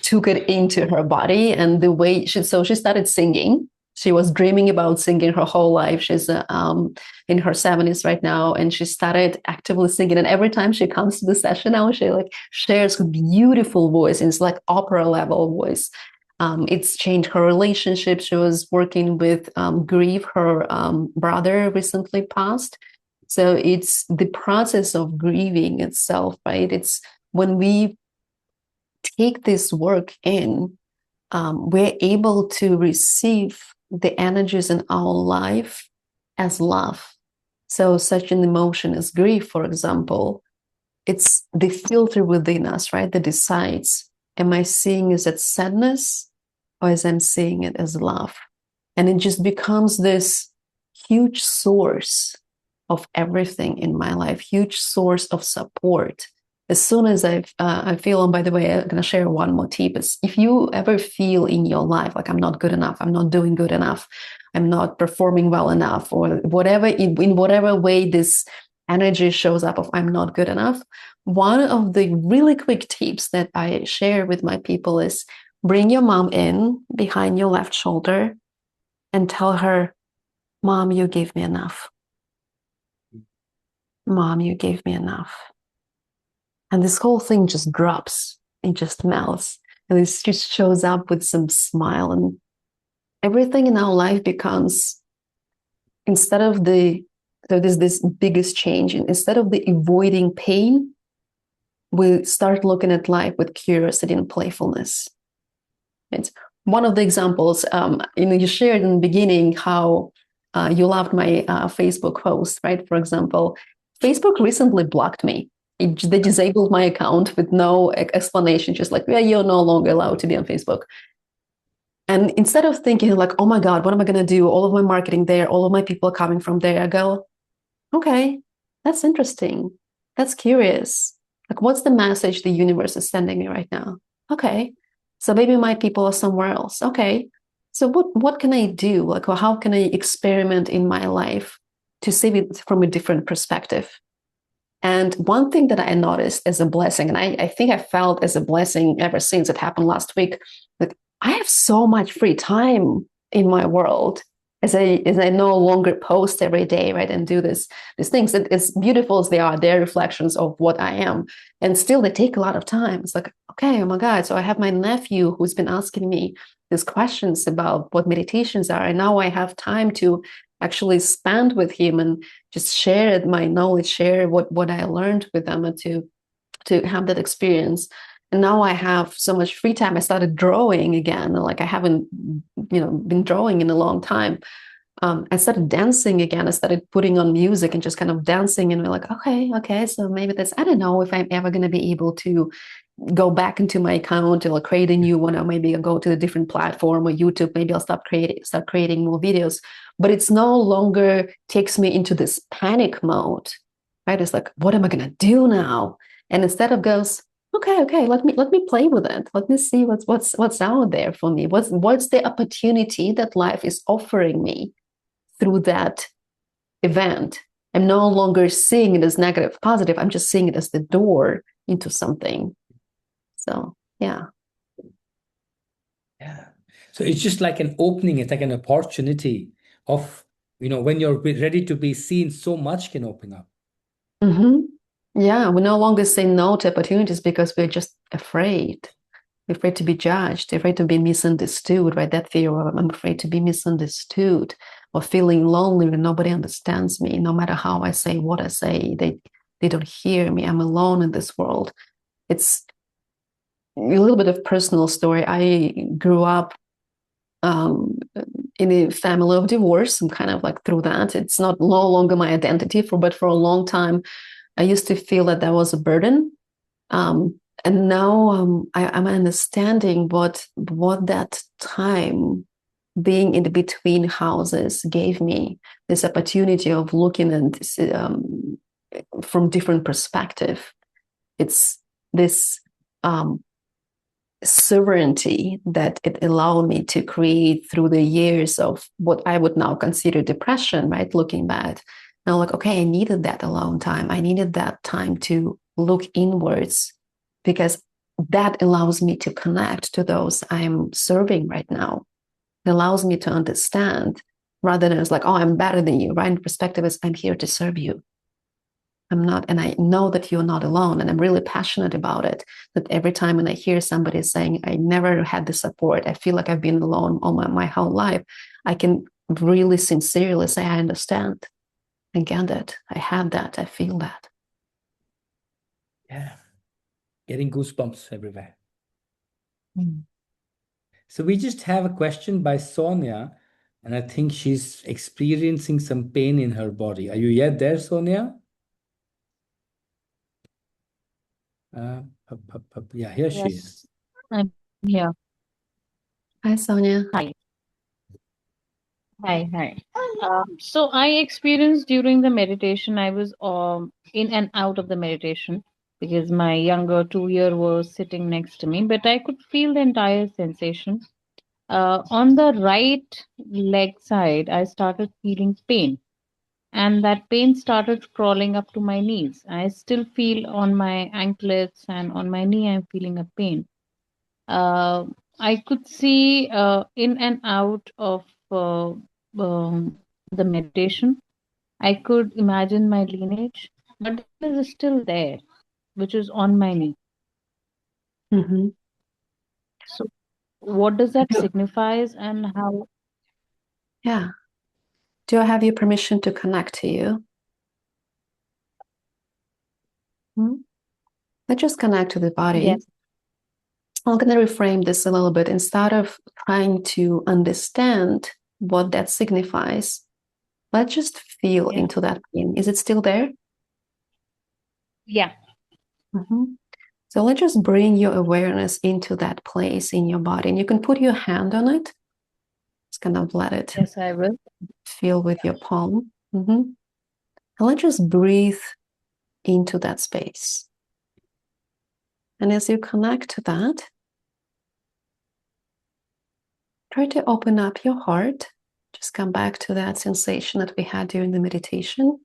took it into her body, and the way she started singing. She was dreaming about singing her whole life. She's in her 70s right now, and she started actively singing. And every time she comes to the session now, she like shares a beautiful voice, and it's like opera level voice. It's changed her relationship. She was working with grief. Her brother recently passed. So it's the process of grieving itself, right? It's when we take this work in, we're able to receive the energies in our life as love. So, such an emotion as grief, for example, it's the filter within us, right, that decides, am I seeing it as sadness or as I'm seeing it as love? And it just becomes this huge source of everything in my life, huge source of support. As soon as I feel, and by the way, I'm going to share one more tip, is if you ever feel in your life like I'm not good enough, I'm not doing good enough, I'm not performing well enough, or whatever, in whatever way this energy shows up of I'm not good enough, one of the really quick tips that I share with my people is bring your mom in behind your left shoulder and tell her, Mom, you gave me enough. Mom, you gave me enough. And this whole thing just drops, it just melts. And it just shows up with some smile. And everything in our life becomes, instead of so there's this biggest change. Instead of the avoiding pain, we start looking at life with curiosity and playfulness. It's one of the examples, you shared in the beginning how you loved my Facebook post, right? For example, Facebook recently blocked me. They disabled my account with no explanation, just like, yeah, you're no longer allowed to be on Facebook. And instead of thinking like, oh my God, what am I going to do? All of my marketing there, all of my people are coming from there. I go, okay, that's interesting. That's curious. Like, what's the message the universe is sending me right now? Okay. So maybe my people are somewhere else. Okay. So what can I do? Like, well, how can I experiment in my life to see it from a different perspective? And one thing that I noticed as a blessing, and I think I felt as a blessing ever since it happened last week, like I have so much free time in my world. as I no longer post every day, right, and do these things, as beautiful as they are, they're reflections of what I am, and still they take a lot of time. It's like, okay, oh my God, so I have my nephew who's been asking me these questions about what meditations are, and now I have time to actually spend with him and just share my knowledge, share what I learned with them, and to have that experience. And now I have so much free time. I started drawing again. Like I haven't, been drawing in a long time. I started dancing again. I started putting on music and just kind of dancing. And we're like, okay, so maybe that's, I don't know if I'm ever going to be able to go back into my account or create a new one, or maybe I'll go to a different platform or YouTube. Maybe I'll start creating more videos. But it's no longer takes me into this panic mode, right? It's like, what am I going to do now? And instead of goes, okay, let me play with it. Let me see what's out there for me. What's the opportunity that life is offering me through that event? I'm no longer seeing it as negative, positive. I'm just seeing it as the door into something. So yeah. Yeah. So it's just like an opening, it's like an opportunity of, when you're ready to be seen, so much can open up. Mm-hmm. Yeah, we no longer say no to opportunities because we're just afraid. We're afraid to be judged, afraid to be misunderstood, right? That fear of I'm afraid to be misunderstood, or feeling lonely when nobody understands me, no matter how I say what I say, they don't hear me. I'm alone in this world. It's a little bit of personal story. I grew up um, in a family of divorce. I'm kind of like through that. It's not no longer my identity but for a long time, I used to feel that was a burden. And now I'm understanding what that time being in the between houses gave me, this opportunity of looking at this, from different perspective. It's this sovereignty that it allowed me to create through the years of what I would now consider depression, right? Looking back. Now, like, okay, I needed that alone time. I needed that time to look inwards because that allows me to connect to those I'm serving right now. It allows me to understand rather than it's like, oh, I'm better than you, right? The perspective is I'm here to serve you. I'm not, and I know that you're not alone. And I'm really passionate about it. That every time when I hear somebody saying, I never had the support, I feel like I've been alone all my whole life, I can really sincerely say, I understand. I get it. I have that. I feel that. Yeah. Getting goosebumps everywhere. Mm. So we just have a question by Sonia, and I think she's experiencing some pain in her body. Are you yet there, Sonia? Yeah, here she is. Yes, I'm here. Hi, Sonia. Hi, hi. So I experienced during the meditation, I was in and out of the meditation because my younger 2 year was sitting next to me, but I could feel the entire sensation. On the right leg side, I started feeling pain, and that pain started crawling up to my knees. I still feel on my anklets and on my knee, I'm feeling a pain. uh, I could see in and out of um, the meditation. I could imagine my lineage, but it is still there, which is on my knee. Mm-hmm. So, what does that signifies, and how? Yeah. Do I have your permission to connect to you? Hmm? Let's just connect to the body. Yes, I'm going to reframe this a little bit. Instead of trying to understand what that signifies, let's just feel yeah, into that pain. Is it still there? yeah. Mhm. So let's just bring your awareness into that place in your body. And you can put your hand on it. Just kind of let it Yes, I will. feel with your palm. And let's just breathe into that space. And as you connect to that, try to open up your heart. Just come back to that sensation that we had during the meditation.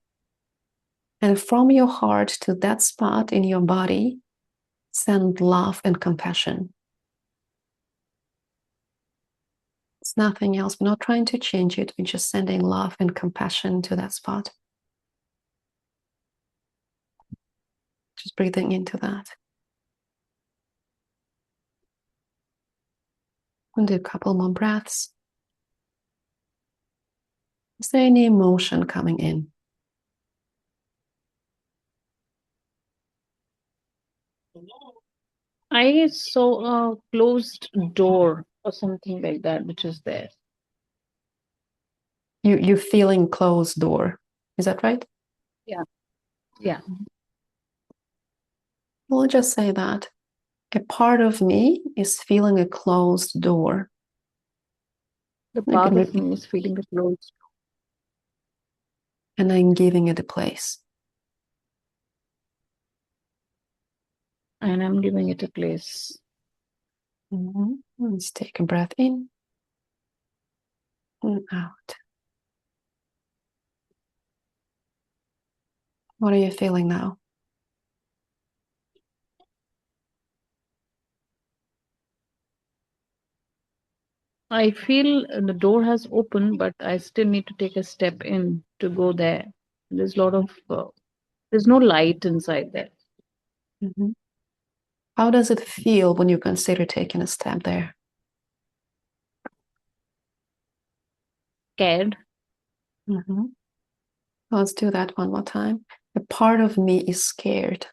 And from your heart to that spot in your body, send love and compassion. It's nothing else. We're not trying to change it. We're just sending love and compassion to that spot. Just breathing into that. And do a couple more breaths. Is there any emotion coming in? I saw a closed door or something like that, which is there. You're feeling closed door. Is that right? Yeah. Yeah. We'll just say that. A part of me is feeling a closed door. The You part can of me is feeling the closed, and I'm giving it a place. and I'm giving it a place. Let's take a breath in and out. What are you feeling now? I feel the door has opened, but I still need to take a step in to go there. There's a lot of, there's no light inside there. Mm-hmm. How does it feel when you consider taking a step there? Scared. Mm-hmm. Let's do that one more time. A part of me is scared.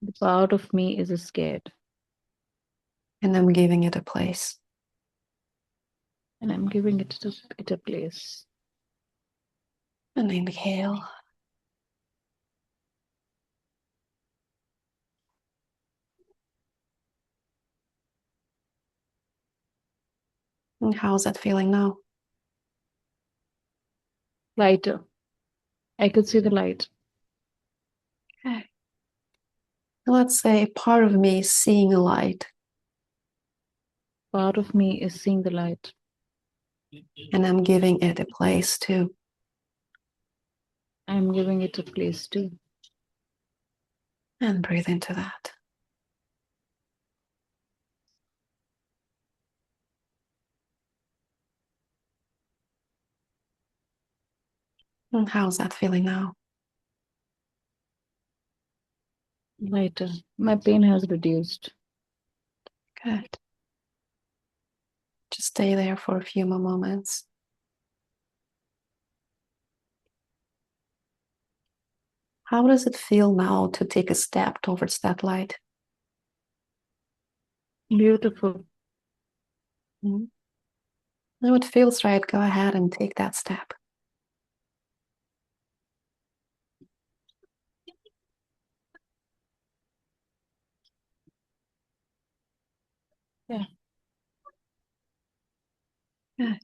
The part of me is scared, And I'm giving it a place. and I'm giving it a place. And inhale. And how's that feeling now? Lighter. I could see the light. Okay. Let's say part of me is seeing a light. Part of me is seeing the light. And I'm giving it a place too. I'm giving it a place too. And breathe into that. And how's that feeling now? Lighter. My pain has reduced. Good. Just stay there for a few more moments. How does it feel now to take a step towards that light? Beautiful. Mm-hmm. Now it feels right. Go ahead and take that step. Yeah. Good.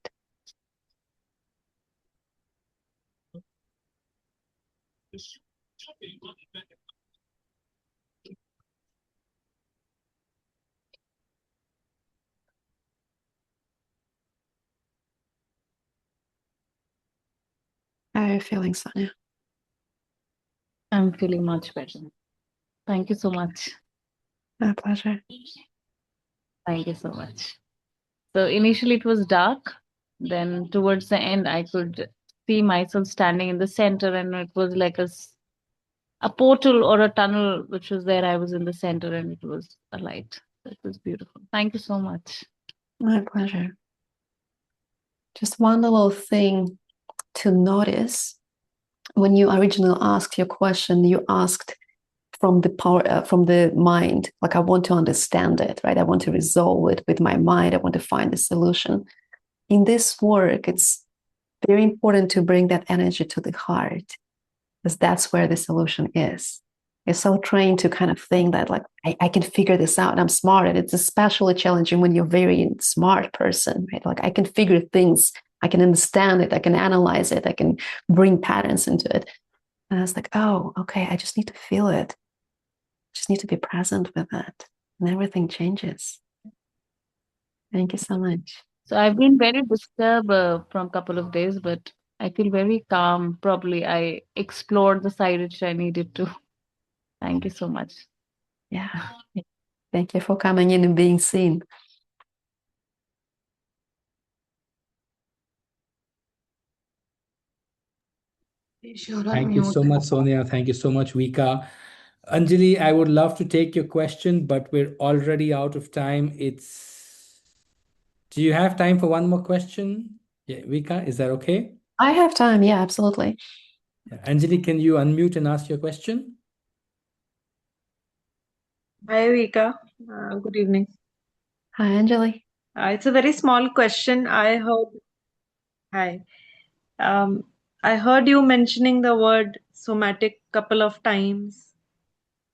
How are you feeling, Sonia? I'm feeling much better. Thank you so much. My pleasure. Thank you so much. So initially it was dark. Then towards the end, I could see myself standing in the center, and it was like a portal or a tunnel which was there. I was in the center, and it was a light. It was beautiful. Thank you so much. My pleasure. Just one little thing to notice. When you originally asked your question, you asked from the power, from the mind. Like, I want to understand it, right? I want to resolve it with my mind. I want to find the solution. In this work, it's very important to bring that energy to the heart, because that's where the solution is. It's so trained to kind of think that, like, I can figure this out. I'm smart. And it's especially challenging when you're a very smart person, right? Like, I can figure things, I can understand it, I can analyze it, I can bring patterns into it. And I was like, oh, okay, I just need to feel it. Just need to be present with it. And everything changes. Thank you so much. So I've been very disturbed from a couple of days, but I feel very calm. Probably I explored the side which I needed to. Thank you so much. Yeah. Thank you for coming in and being seen. Sure, Thank you so much, Sonia. Thank you so much, Vika. Anjali, I would love to take your question, but we're already out of time. Do you have time for one more question? Yeah, Vika, is that okay? I have time. Yeah, absolutely. Yeah. Anjali, can you unmute and ask your question? Hi, Vika. Good evening. Hi, Anjali. It's a very small question. Hi. Um, I heard you mentioning the word somatic couple of times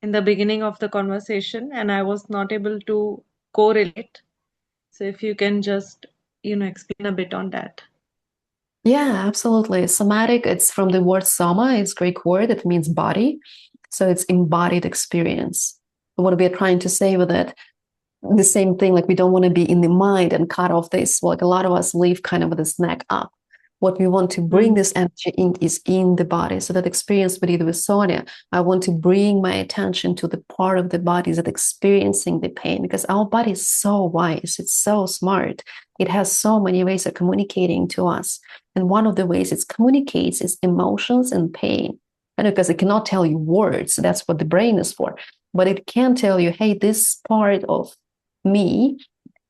in the beginning of the conversation, and I was not able to correlate. So if you can just, explain a bit on that. Yeah, absolutely. Somatic, it's from the word soma, it's Greek word, it means body. So it's embodied experience. What we are trying to say with it, the same thing, like we don't want to be in the mind and cut off this. Like a lot of us live kind of with this neck up. What we want to bring this energy in is in the body. So that experience we did with Sonia, I want to bring my attention to the part of the body that experiencing the pain, because our body is so wise, it's so smart. It has so many ways of communicating to us. And one of the ways it communicates is emotions and pain. And because it cannot tell you words, that's what the brain is for. But it can tell you, hey, this part of me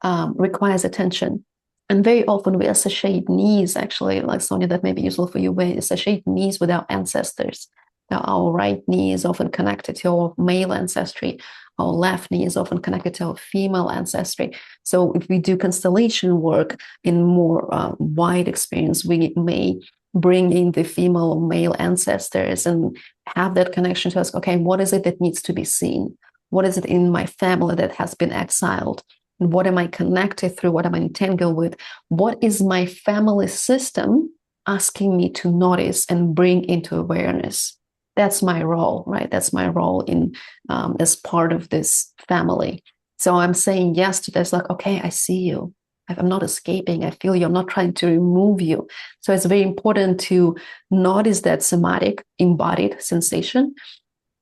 requires attention. And very often we associate knees, actually, like Sonia, that may be useful for you, we associate knees with our ancestors. Now, our right knee is often connected to our male ancestry. Our left knee is often connected to our female ancestry. So if we do constellation work in more wide experience, we may bring in the female or male ancestors and have that connection to us. Okay, what is it that needs to be seen? What is it in my family that has been exiled? And what am I connected through? What am I entangled with? What is my family system asking me to notice and bring into awareness? That's my role, right? That's my role in as part of this family. So I'm saying yes to this, like, okay, I see you. I'm not escaping. I feel you. I'm not trying to remove you. So it's very important to notice that somatic embodied sensation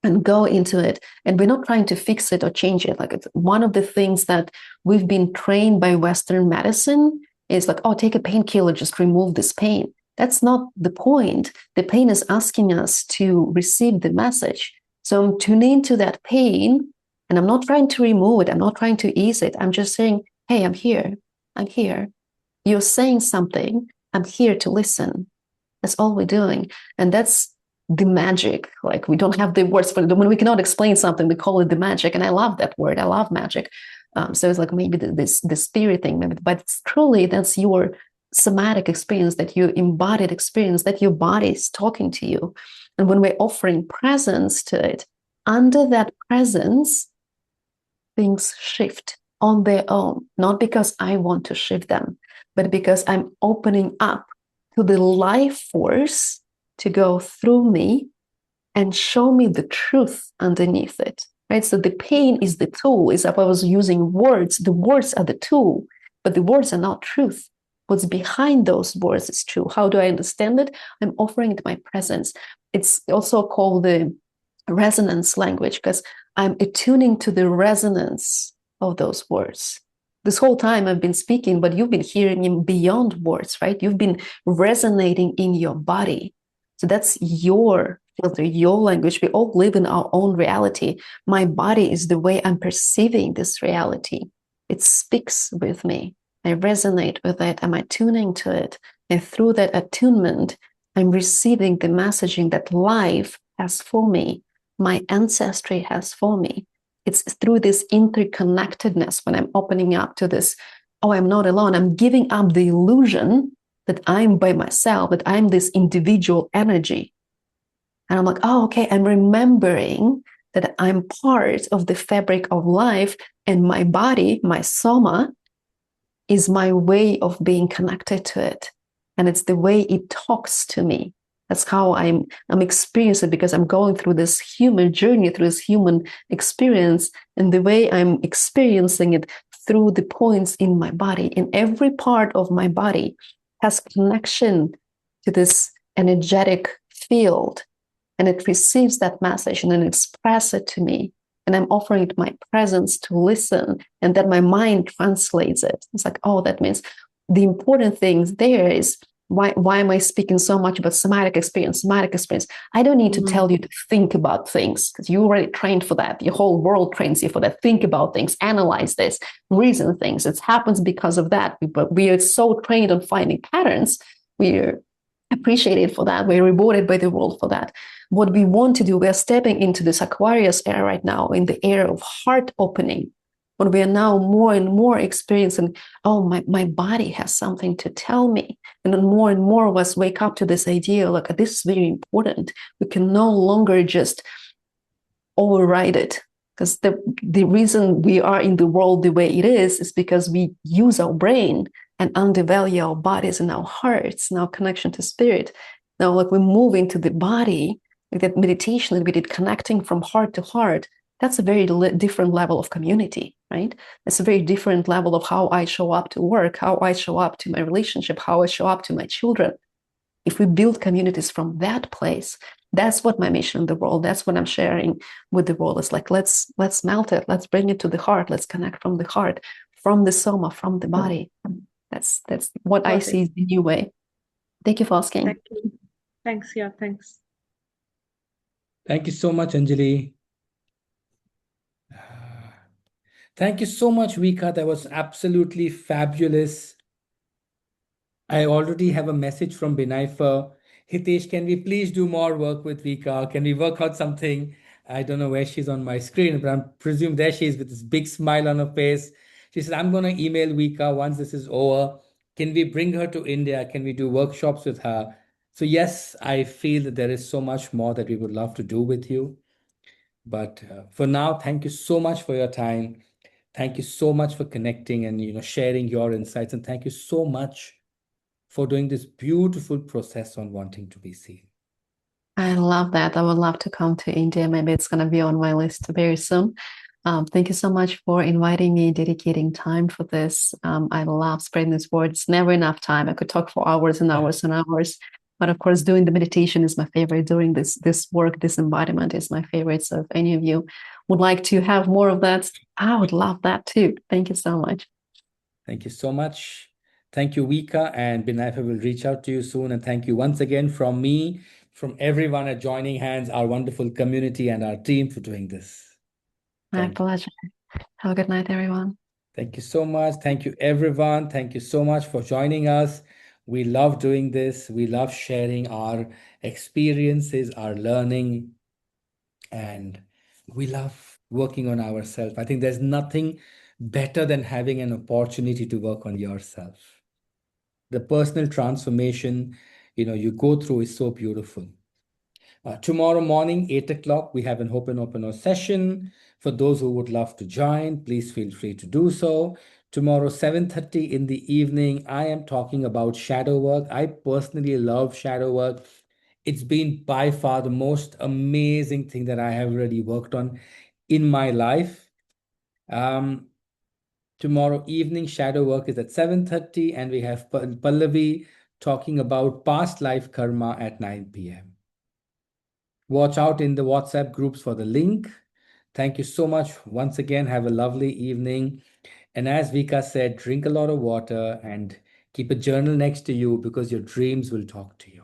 and go into it. And we're not trying to fix it or change it. Like, it's one of the things that we've been trained by Western medicine is like, oh, take a painkiller, just remove this pain. That's not the point. The pain is asking us to receive the message. So I'm tuning into that pain and I'm not trying to remove it. I'm not trying to ease it. I'm just saying, hey, I'm here. I'm here. You're saying something. I'm here to listen. That's all we're doing. And that's the magic. Like, we don't have the words for it. When we cannot explain something, we call it the magic. And I love that word. I love magic. So it's like maybe the spirit thing, maybe, but it's truly that's your somatic experience, that your embodied experience, that your body is talking to you. And when we're offering presence to it, under that presence, things shift on their own, not because I want to shift them, but because I'm opening up to the life force to go through me and show me the truth underneath it, right? So the pain is the tool. Is if I was using words, the words are the tool, but the words are not truth. What's behind those words is true. How do I understand it? I'm offering it my presence. It's also called the resonance language because I'm attuning to the resonance of those words. This whole time I've been speaking, but you've been hearing him beyond words, right? You've been resonating in your body. So that's your filter, your language. We all live in our own reality. My body is the way I'm perceiving this reality. It speaks with me. I resonate with it. I'm attuning to it. And through that attunement, I'm receiving the messaging that life has for me, my ancestry has for me. It's through this interconnectedness when I'm opening up to this, oh, I'm not alone. I'm giving up the illusion that I'm by myself, that I'm this individual energy. And I'm like, oh, okay, I'm remembering that I'm part of the fabric of life, and my body, my soma, is my way of being connected to it. And it's the way it talks to me. That's how I'm experiencing it, because I'm going through this human journey, through this human experience, and the way I'm experiencing it through the points in my body. In every part of my body has connection to this energetic field, and it receives that message and then expresses it to me. And I'm offering it my presence to listen, and then my mind translates it. It's like, oh, that means the important thing there is Why am I speaking so much about somatic experience? Somatic experience. I don't need to tell you to think about things because you already trained for that. Your whole world trains you for that. Think about things, analyze this, reason things. It happens because of that. But we are so trained on finding patterns. We're appreciated for that. We're rewarded by the world for that. What we want to do, we are stepping into this Aquarius era right now, in the era of heart opening, when we are now more and more experiencing, oh, my body has something to tell me. And then more and more of us wake up to this idea, like, this is very important. We can no longer just override it. Because the reason we are in the world the way it is because we use our brain and undervalue our bodies and our hearts and our connection to spirit. Now, like, we move into the body, like that meditation that we did, connecting from heart to heart, that's a very different level of community, right? It's a very different level of how I show up to work, how I show up to my relationship, how I show up to my children. If we build communities from that place, that's what my mission in the world, that's what I'm sharing with the world. It's like, let's melt it, let's bring it to the heart, let's connect from the heart, from the soma, from the body. That's what I see is the new way. Thank you for asking. Thank you. Thanks. Yeah, thanks. Thank you so much, Anjali. Thank you so much, Vika. That was absolutely fabulous. I already have a message from Binay. Hitesh, can we please do more work with Vika? Can we work out something? I don't know where she's on my screen, but I presume there she is with this big smile on her face. She said, I'm going to email Vika once this is over. Can we bring her to India? Can we do workshops with her? So yes, I feel that there is so much more that we would love to do with you. But for now, thank you so much for your time. Thank you so much for connecting and sharing your insights. And thank you so much for doing this beautiful process on wanting to be seen. I love that. I would love to come to India. Maybe it's going to be on my list very soon. Thank you so much for inviting me, dedicating time for this. I love spreading this word. It's never enough time. I could talk for hours and hours and hours. But of course, doing the meditation is my favorite. Doing this work, this embodiment is my favorite. So if any of you would like to have more of that, I would love that too. Thank you so much. Thank you so much. Thank you, Vika, and Binaifa will reach out to you soon. And thank you once again from me, from everyone at Joining Hands, our wonderful community and our team for doing this. My pleasure. Have a good night, everyone. Thank you so much. Thank you, everyone. Thank you so much for joining us. We love doing this. We love sharing our experiences, our learning, and we love working on ourselves. I think there's nothing better than having an opportunity to work on yourself. The personal transformation, you go through is so beautiful. Tomorrow morning, 8 o'clock, we have an open session. For those who would love to join, please feel free to do so. Tomorrow, 7:30 in the evening, I am talking about shadow work. I personally love shadow work. It's been by far the most amazing thing that I have already worked on in my life. Tomorrow evening, shadow work is at 7:30, and we have Pallavi talking about past life karma at 9 p.m. Watch out in the WhatsApp groups for the link. Thank you so much once again. Have a lovely evening. And as Vika said, drink a lot of water and keep a journal next to you because your dreams will talk to you.